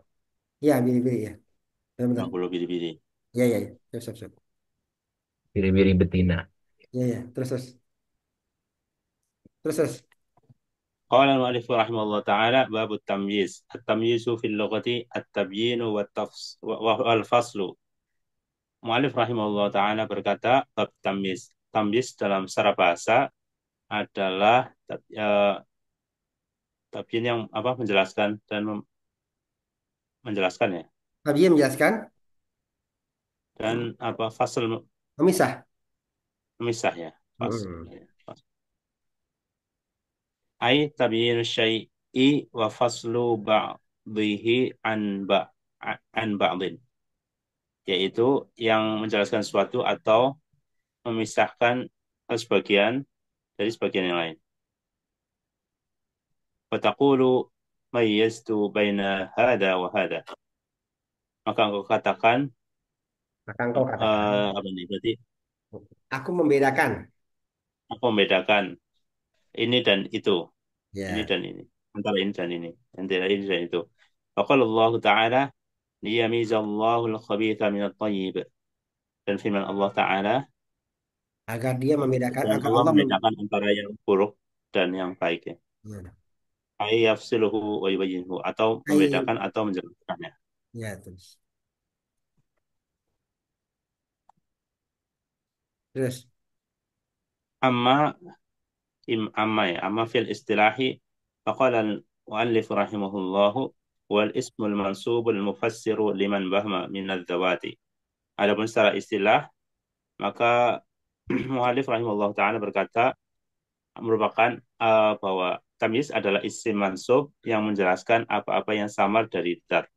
Ya, biri-biri ya. Benar, benar. 90 biri-biri. Ya, ya, ya. Siap, siap, siap. biri-biri betina. Ya, ya. Terus, terus. Terus, terus. قال المؤلف رحمه الله تعالى باب التمييز التمييز في اللغة التبيين والفصل. Mu'alif rahimahullah ta'ala berkata bab tamyiz. Tamyiz dalam secara bahasa adalah tabyin yang apa menjelaskan dan menjelaskan ya. Nabi menjelaskan, Dan apa fasal memisah. memisah ya. Fasal Hmm. ya. Ai tabyinu syai'i wa faslu ba'dihi an ba'din. Yaitu yang menjelaskan sesuatu atau memisahkan sebagian dari sebagian yang lain. Fataqulu mayyaztu baina hada wa hada. Maka engkau katakan Maka engkau katakan, apa nih? Berarti aku membedakan. aku membedakan ini dan itu, ini Ya. dan ini, antara ini dan ini, antara ini dan itu. Faqala Allah Ta'ala liyamizallahu al-khabitha min at-tayyib. Dan firman Allah Ta'ala Agar dia membedakan, dan agar Allah Allah membedakan antara yang buruk dan yang baik ya. ya. Ay yafsiluhu wa yubayyinhu atau Hai. membedakan atau menjelaskannya. Ya, terus. Terus. Amma amma ya, amma fil istilahi faqala al-muallif rahimahullahu wal ismul mansubul mufassiru liman bahma min adzawati. Adapun secara istilah maka muallif rahimahullah taala berkata merupakan bahwa tamyiz adalah isim mansub yang menjelaskan apa-apa yang samar dari dat.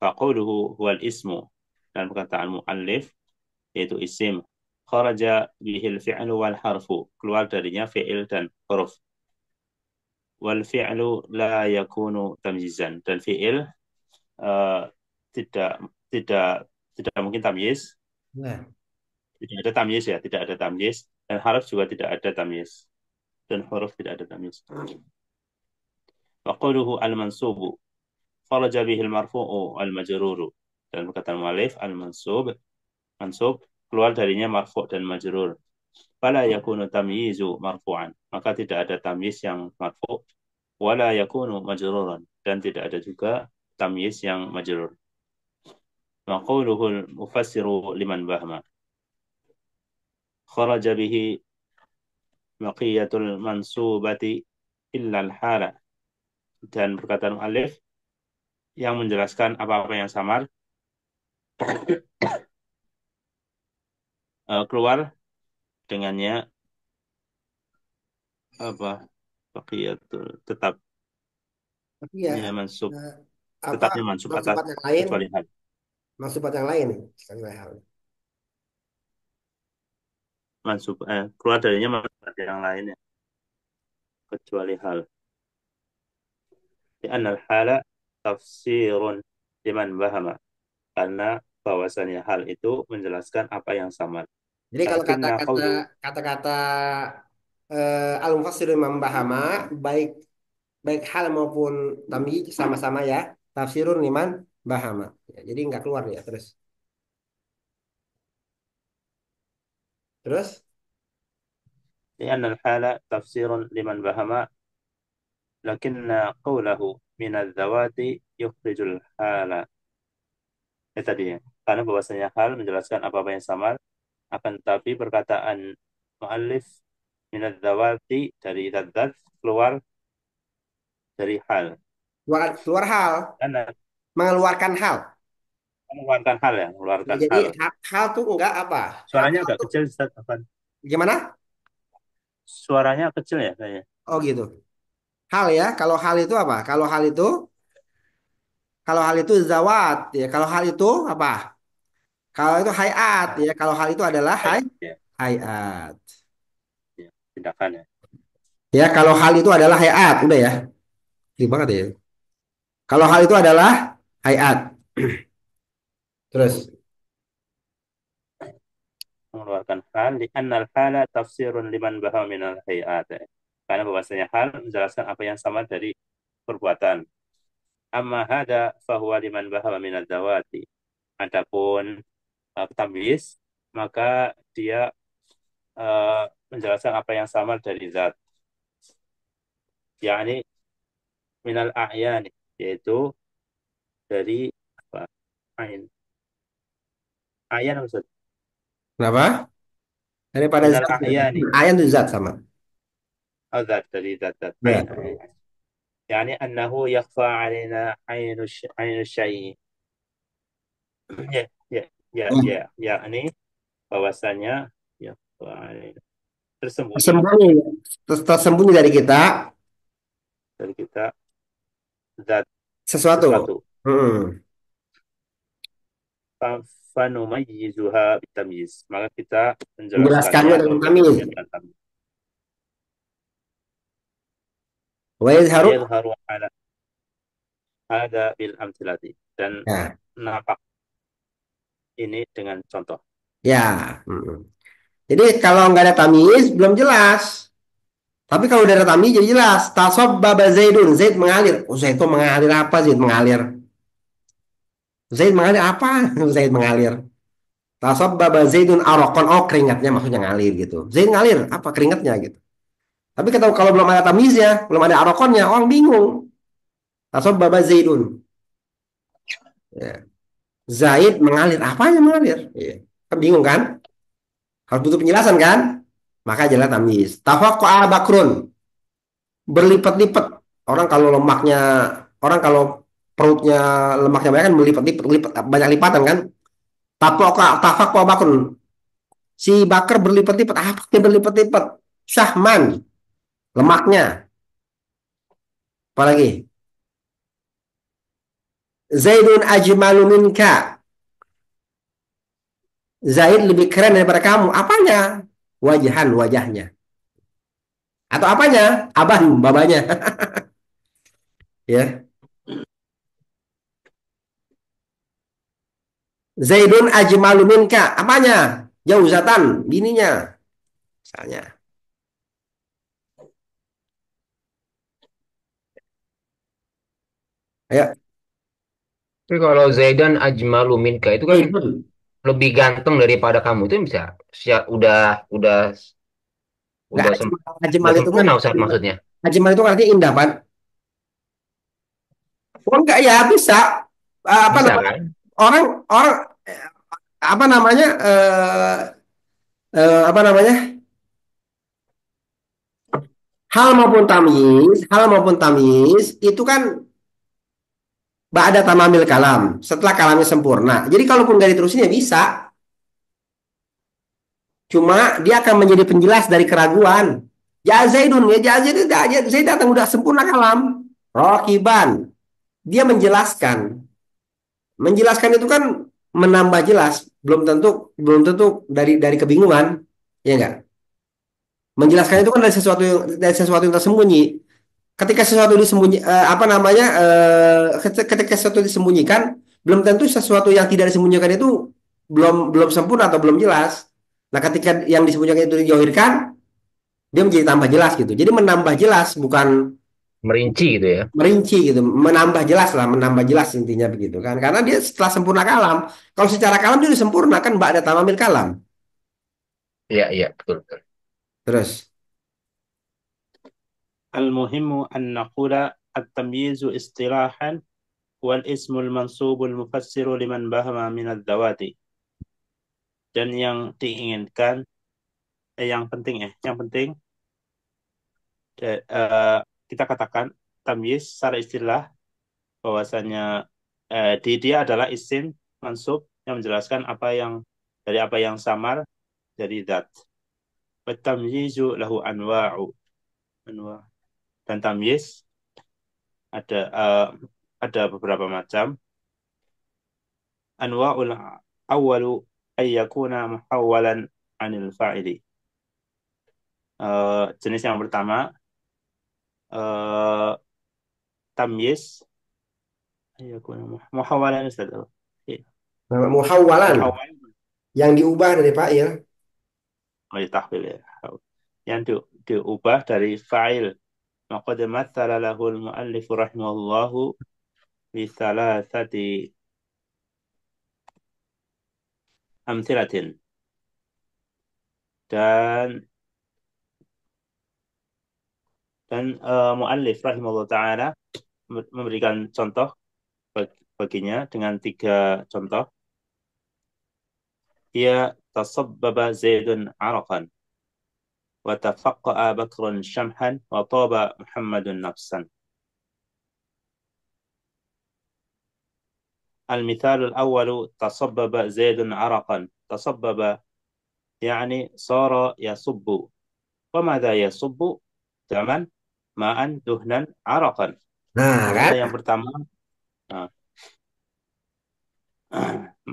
Faqauluhu huwal ismu dan perkataan muallif yaitu isim kharaja bihil fi'lu wal harfu, keluar darinya fi'il dan huruf. Wal fi'lu la yakunu tamyizan, dan fi'il uh, tidak tidak tidak mungkin tamyiz, Nah, tidak ada tamyiz ya, tidak ada tamyiz, dan harf juga tidak ada tamyiz, dan huruf tidak ada tamyiz. Wa qawluhu al-mansubu kharaja bihil marfu'u al-majruru, dan perkataan mu'alif al-mansub, mansub keluar darinya marfu' dan majrur. Fala yakunu tamyizu marfu'an, maka tidak ada tamyiz yang marfu', wala yakunu majruran, dan tidak ada juga tamyiz yang majrur. Wa qawluhu al-mufassiru liman bahma kharaja bihi maqiyatul mansubati illa al-hala, dan perkataan mu'alif yang menjelaskan apa-apa yang samar keluar dengannya apa baqiyatul tetap tapi ya ya mansub, eh, apa tetapnya mansub atas maksubat yang lain, kecuali hal. maksubat yang lain nih, sekali hal. Mansub keluar darinya mansub yang lain ya, kecuali hal. Di anal hala tafsirun liman bahama, karena bahwasannya hal itu menjelaskan apa yang samar. Jadi kalau Lakinna kata-kata qawlu, kata-kata al-mufassir Imam Bahama, baik baik hal maupun tamyiz sama-sama ya, tafsirun liman bahama. Ya, jadi nggak keluar ya terus di anal hala tafsirun liman bahama, lakinna qawlahu min al-zawati yukhrijul hala. Tadi ya. Karena bahwasanya hal menjelaskan apa-apa yang samar, akan tetapi perkataan mu'allif minadz zawati dari zat keluar dari hal. keluar, keluar hal, Karena mengeluarkan hal. mengeluarkan hal ya, Ya, mengeluarkan jadi hal. hal tuh enggak apa? Suaranya Hal agak tuh kecil, Ustaz. Afan. gimana? Suaranya kecil ya kayaknya. Oh gitu. Hal ya, kalau hal itu apa? Kalau hal itu zawat ya. Kalau hal itu apa? Kalau itu hayat ya. Kalau hal itu adalah Baik, ya, hayat. ya, tindakan ya. Ya, kalau hal itu adalah hayat, udah ya. Ribet banget ya. Kalau hal itu adalah hayat. Terus, Mengeluarkan hal di annal hala tafsirun liman baha minal hayat. Ya. Karena bahwasanya hal menjelaskan apa yang sama dari perbuatan. Amma hada fahuwa liman baha minal zawati. Adapun tamyiz, maka dia uh, menjelaskan apa yang sama dari zat, yakni minal a'yani, yaitu dari apa? Ain. Ayan maksud. kenapa? Daripada Minal zat. a'yani. Ayat itu zat sama. Oh, zat dari zat Ya. ain. Yani annahu yakhfa alaina ainu syai. Ya, ya, ya, ya, yakni bahwasanya yakhfa alaina tersembunyi Tersembunyi, tersembunyi dari kita dari kita zat sesuatu. sesuatu. Hmm. Fanumayyizuha bitamyiz. Maka kita menjelaskannya Menjelaskannya atau dengan tamyiz. membedakannya dengan tamyiz. Wa Wa yazharu. yadhharu ala hada bil amthilati. Dan Ya. nampak ini dengan contoh. Ya. Hmm. Jadi kalau nggak ada tamyiz belum jelas. Tapi kalau udah ada tamyiz jadi jelas. Tasobbaba Zaidun. Zaid mengalir. Oh, Zaid itu mengalir apa? Zaid mengalir. Zaid mengalir apa? Zaid mengalir. Tasobbaba Zaidun arokon. Oh, keringatnya maksudnya ngalir gitu. Zaid ngalir apa keringatnya gitu. Tapi kalau belum ada tamyiznya, belum ada arokonnya, orang bingung. Tasobbaba Zaidun. Ya. Zaid mengalir. Apanya mengalir? Iya. Kan bingung kan? Harus butuh penjelasan kan? Maka jalan tamyiz. Tafaqqa'a Bakrun. Berlipat-lipat. Orang kalau lemaknya, orang kalau perutnya lemaknya banyak kan berlipat-lipat, banyak lipatan kan? Tafaqqa'a Bakrun. Si Bakar berlipat-lipat. Apa yang berlipat-lipat? Syahman. Lemaknya. Apalagi? Zaidun ajmalu minka. Zaid lebih keren daripada kamu. Apanya? Wajahan, wajahnya. Atau apanya? Aban, babanya. Ya. Zaidun ajmalu minka. Apanya? Jauzatan, bininya. Misalnya. Ayo. Tapi kalau Zaidan Ajmalu Minka itu kan Zaidun. lebih ganteng daripada kamu itu bisa udah Nggak, udah sem ajmal, udah ajmal itu kan sempurna Ustaz maksudnya. ajmal itu kan artinya indah, Pak. Oh enggak ya, bisa. Apa Bisa namanya? kan? Orang orang apa namanya? Apa namanya? Hal maupun tamyiz itu kan ba'da tamamil kalam, setelah kalamnya sempurna. Jadi kalaupun nggak diterusin ya bisa. Cuma dia akan menjadi penjelas dari keraguan. Ya Zaidun, ya Zaidun, Zaid datang udah sempurna kalam. Rokiban. Dia menjelaskan. Menjelaskan itu kan menambah jelas, belum tentu dari kebingungan, ya enggak? Menjelaskan itu kan dari sesuatu yang tersembunyi. Ketika sesuatu disembunyi apa namanya ketika sesuatu disembunyikan, belum tentu sesuatu yang tidak disembunyikan itu belum belum sempurna atau belum jelas. Nah, ketika yang disembunyikan itu dijauhirkan, dia menjadi tambah jelas gitu. Jadi menambah jelas, bukan Merinci gitu ya. merinci gitu, menambah jelas lah, menambah jelas intinya begitu kan. Karena dia setelah sempurna kalam. Kalau secara kalam dia udah sempurna kan, ba'da tamamil kalam. Iya, iya, betul, betul. Terus, Al-muhimmu an naqula at-tamyizu istilahan wal ismul mansubul mufassiru liman bahama min ad-dawati. Dan yang diinginkan yang penting kita katakan tamyiz secara istilah bahwasanya dia adalah isim mansub yang menjelaskan apa yang samar dari zat. Wa tamyizu lahu anwa' dan tamyiz ada uh, ada beberapa macam. Anwa'ul awwalu ay yakuna muhawwalan 'anil fa'ili. Jenis yang pertama uh, tamyiz ay yakuna muhawwalan Ustaz. Iya. muhawwalan, Muhawwal yang diubah dari fa'il. tahwil ya. Yang diubah dari fa'il. Maqad mathala lahu al-muallif rahimahullahu bi thalathati amthilatin. Dan muallif rahimahullah taala memberikan contoh baginya dengan 3 contoh. Ia tasabbaba Zaidun araqan wa tafaqqa'a Bakrun syamhan wa taba Muhammadun nafsan. المثال الأول تصبب زيد عرقا. تصبب يعني صار يصب. وماذا يصب؟ zaman ma'an duhnan arakan. Nah kan, Contoh yang pertama, nah,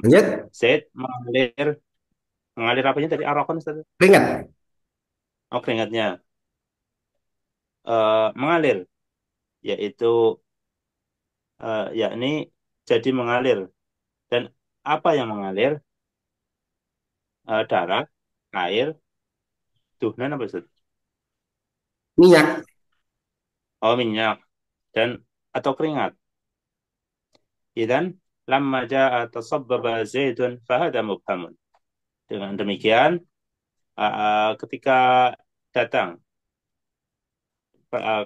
lanjut, Zaid mengalir apanya dari arakan Ustaz? keringat. Oh, keringatnya. Mengalir yaitu yakni jadi mengalir. Dan apa yang mengalir? Darah, air, duhnan apa Ustaz? Minyak. Oh, minyak dan atau keringat. Idan lamma jaa tasabbaba Zaidun fahada mubhamun. Dengan demikian ketika datang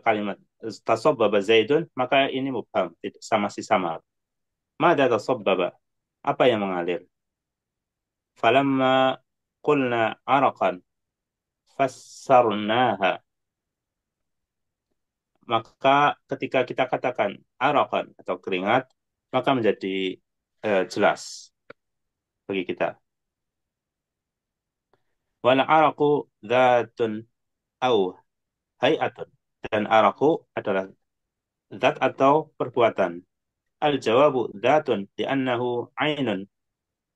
kalimat tasabbaba Zaidun, maka ini mubham, tidak sama si samar. Mada tasabbaba? Apa yang mengalir? Falamma qulna araqan fassarnaha. Maka ketika kita katakan araqan atau keringat, maka menjadi jelas bagi kita. Wal araqu dzatun au hay'atun. Dan araqu adalah zat atau perbuatan. Al jawabu dzatun li'annahu ainun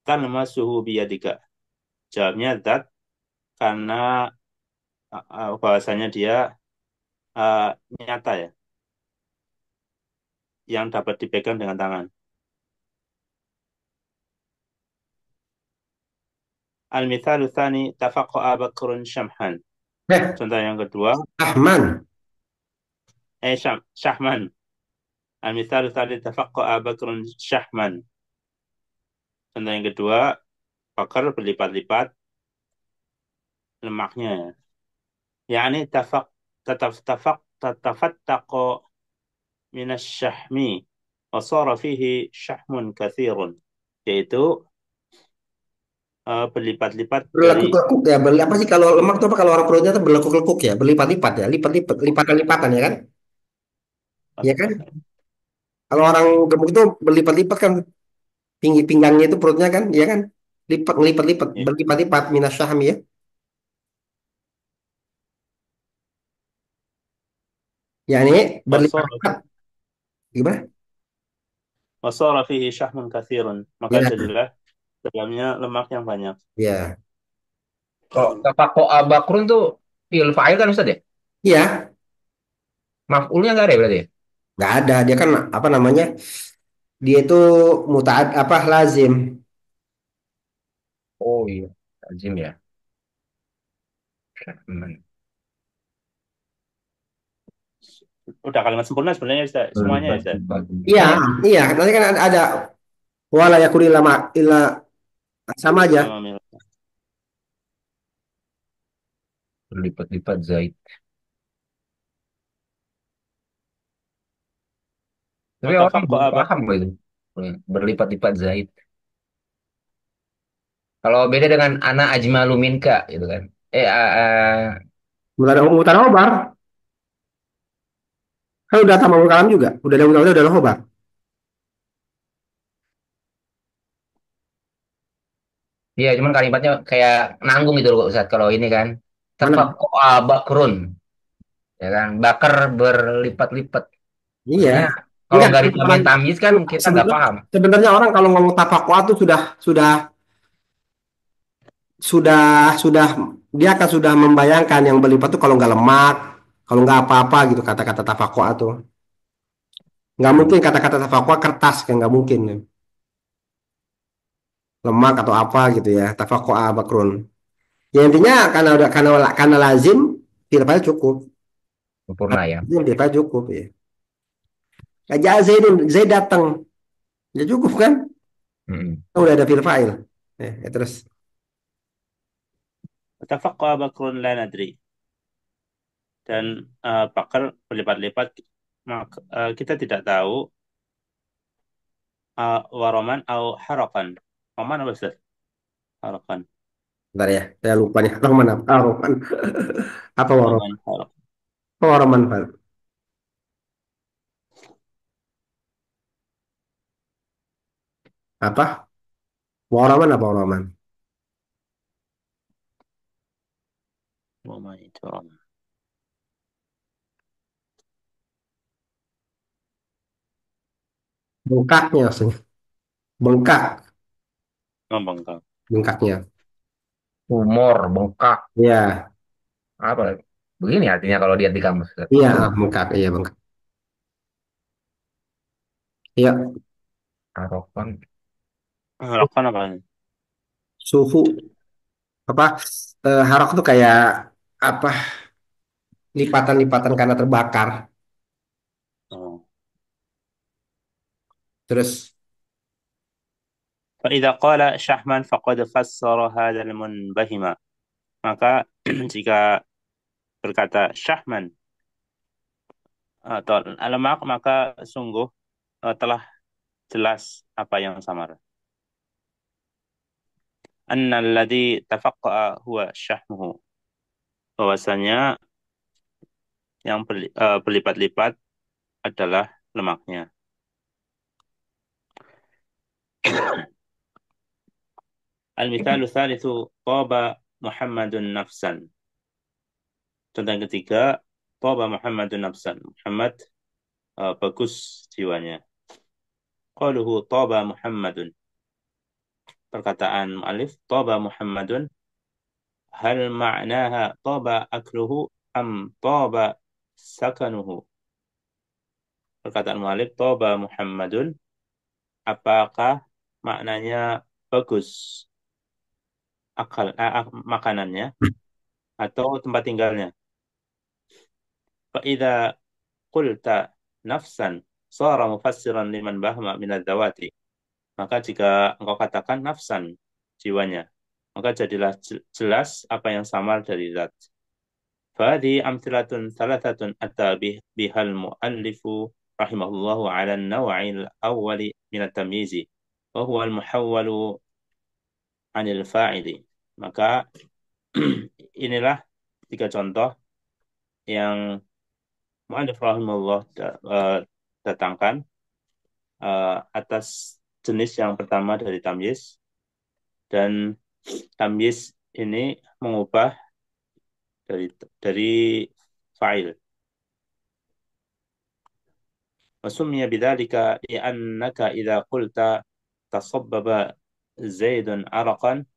talmasuhu biyadika. Jawabnya zat karena bahwasanya dia uh, nyata ya, yang dapat dipegang dengan tangan. Al-mithalu tsani tafaqqa'a Bakrun Syamhan. Contoh yang kedua, Ahman. Syahman. Al-mithalu tsani tafaqqa'a Bakrun Syahman. Contoh yang kedua, bakar berlipat-lipat lemaknya. Yani tatafattaqu minasyahmi wa shara fihi syahmun katsirun. Yaitu berlipat-lipat dari Berlekuk-lekuk ya, apa sih kalau lemak itu apa kalau orang perutnya tuh berlekuk-lekuk ya, berlipat-lipat ya, lipat-lipat, lipatan-lipatan ya kan? Ya kan? Kalau orang gemuk itu berlipat-lipat kan, pinggangnya itu perutnya kan, ya kan? Lipat-lipat, ya, berlipat-lipat minasyahmi ya. Ya ini wasara berlipat-lipat. Gimana? wasara fihi syahmun katsirun. Maka Ya, jadilah dalamnya lemak yang banyak. ya. Kalau tafaqo abakrun tuh fi'il fa'il kan Ustaz ya? Iya, Maf'ulnya nggak ada ya berarti ya? nggak ada. Dia kan apa namanya? Dia itu mutaad apa lazim. Oh iya, lazim ya. Hmm. Udah kalimat sempurna sebenarnya Ustaz. Semuanya ya Ustaz. Iya, iya. Nanti kan ada wala yakuni lama illa sama aja. Sama mil. Berlipat-lipat zaid. Tapi orang Watafaqqa belum paham Bakrun. gitu. Berlipat-lipat zaid. Kalau beda dengan ana ajmalu minka gitu kan. Eh, a- a- Mutan khobar. Kan udah tamamul kalam juga. Udah ada udah khobar. Iya, cuman kalimatnya kayak nanggung gitu loh Ustaz. Kalau ini kan. Mana? Tafaqo abakrun. Ya kan. Bakar berlipat-lipat. Iya. Maksudnya kalau Enggak, nggak ditambahin tamyiz kan kita nggak sebenarnya paham. sebenarnya orang kalau ngomong tafaqwa itu sudah dia akan sudah membayangkan yang berlipat tuh kalau nggak lemak, kalau nggak apa-apa gitu kata-kata tafaqwa tuh. Nggak Hmm. mungkin kata-kata tafaqwa kertas kan nggak mungkin ya. Lemak atau apa gitu ya. Tafaqwa bakrun. Ya intinya karena lazim fil cukup. Sempurna ya. Lazim fil cukup ya. Aja Zaid datang. Ya cukup kan? Hmm. Oh, udah ada fil fa'il. Ya, terus Watafaqqa Bakrun la nadri. Dan bakar berlipat-lipat. Maka kita tidak tahu waroman atau harakan. Roman apa Ustaz? Harakan. bentar ya, saya lupa nih. Roman apa? Ah, Roman. Apa Waroman? Roman harakan. Apa Waroman, Pak? Apa? Waroman apa Waroman? Roman itu Roman. Bengkaknya maksudnya. Bengkak, Membengkak. bengkaknya. Humor, bengkak, Iya, apa? Begini artinya kalau lihat di kamus. Ustaz. iya, bengkak, iya bengkak. Iya, Arokan. Harakan apa? suhu apa? Harok tuh kayak apa? Lipatan-lipatan karena terbakar. Oh. Terus فإذا قال شحما فقد فسر هذا المنبهما. Maka jika berkata syahman atau lemak maka sungguh telah jelas apa yang samar. Anna alladhi tafaqqa'a huwa syahmuhu. Bahwasanya yang berlipat-lipat adalah lemaknya. Al-mithalu tsalitsu taba Muhammadun nafsan. Contoh yang ketiga, taba Muhammadun nafsan. Muhammad bagus jiwanya. Qaluhu taba Muhammadun. Perkataan mu'alif taba Muhammadun hal ma'naha taba akluhu am taba sakanuhu. Perkataan mu'allif taba Muhammadun, apakah maknanya bagus makanannya atau tempat tinggalnya. Fa'idha qulta nafsan sara mufassiran liman bahma minadz zawati. Maka jika engkau katakan nafsan, jiwanya, maka jadilah jelas apa yang samar dari zat. Fahadi amtilatun thalathatun atta bihal muallifu rahimahullahu ala naw'il awwali minat tamyizi wa huwa al-muhawwalu anil fa'ili. Maka inilah tiga contoh yang mu'allif rahimahullah datangkan atas jenis yang pertama dari tamyiz, dan tamyiz ini mengubah dari fa'il. Wasummiya bidzalika li'annaka idza qulta tasabbaba zaidun araqan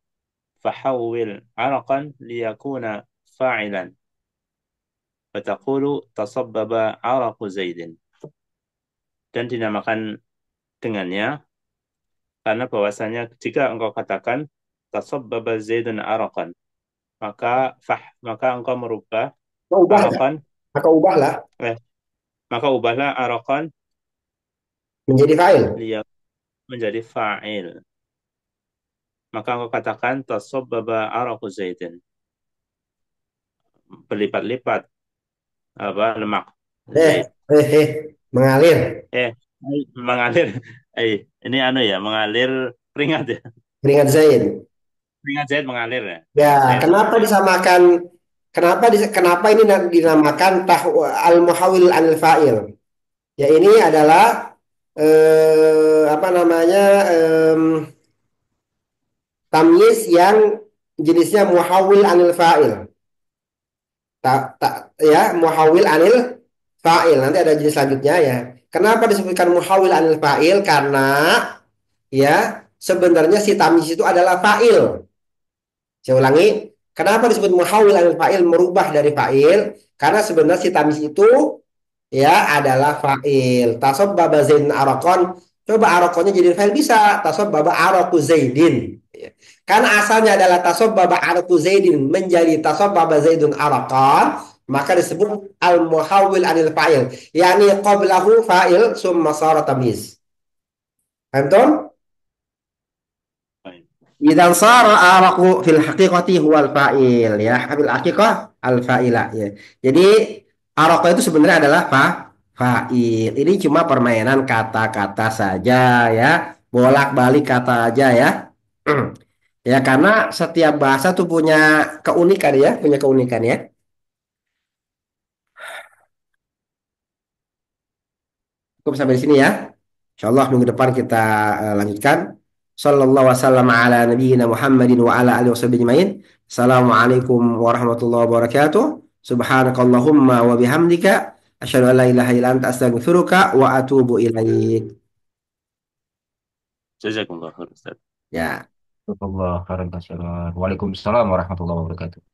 fahawwil araqan liyakuna fa'ilan fataqulu tasabbaba araqu zaidin. Dan dinamakan dengannya karena bahwasanya jika engkau katakan tasabbaba zaidun araqan, maka engkau merubah Maka ubahlah. araqan Maka ubahlah eh, maka ubahlah araqan menjadi fa'il. liya menjadi fa'il. Maka engkau katakan tasabbaba araqu zaidin, berlipat-lipat lemak zaid. Mengalir. eh Mengalir. Ini mengalir keringat ya. Keringat Zaid. Keringat zaid mengalir ya. Ya, Zaid kenapa disamakan? Kenapa ini dinamakan al-muhawwil anil fa'il? Ya, ini adalah apa namanya, tamyiz yang jenisnya muhawwil anil fa'il. Ya, muhawwil anil fa'il. Nanti ada jenis selanjutnya ya. Kenapa disebutkan muhawwil anil fa'il? Karena ya sebenarnya si tamyiz itu adalah fa'il. Saya ulangi, kenapa disebut muhawwil anil fa'il, merubah dari fa'il? Karena sebenarnya si tamyiz itu ya adalah fa'il. Tasabbaba zaidun araqon. Coba araqonnya jadi fa'il, bisa. Tasabbaba araqu zaidin. Ya. Karena asalnya adalah tasabbaba araqu zaidin menjadi tasabbaba zaidun araqon, maka disebut al muhawwil anil fa'il. Yani qablahu fa'il summa sara tamyiz. Paham toh? Baik. Idan sara araqu fil haqiqati huwal fa'il, ya. Fil haqiqah al fa'ila, ya. Jadi araqu itu sebenarnya adalah fa'il. Ini cuma permainan kata-kata saja ya. Bolak-balik kata aja ya. Ya, karena setiap bahasa tuh punya keunikan ya, punya keunikan ya. Cukup sampai di sini ya. Insyaallah minggu depan kita lanjutkan. Sallallahu wasallam ala nabiyyina Muhammadin wa ala alihi washabihi ajmain. Assalamualaikum warahmatullahi wabarakatuh. Subhanakallahumma wa bihamdika asyhadu an la ilaha illa anta astaghfiruka wa atubu ilaik. Jazakumullah khair Ustaz. Ya. Allah khairan kasiran. Waalaikumsalam warahmatullahi wabarakatuh.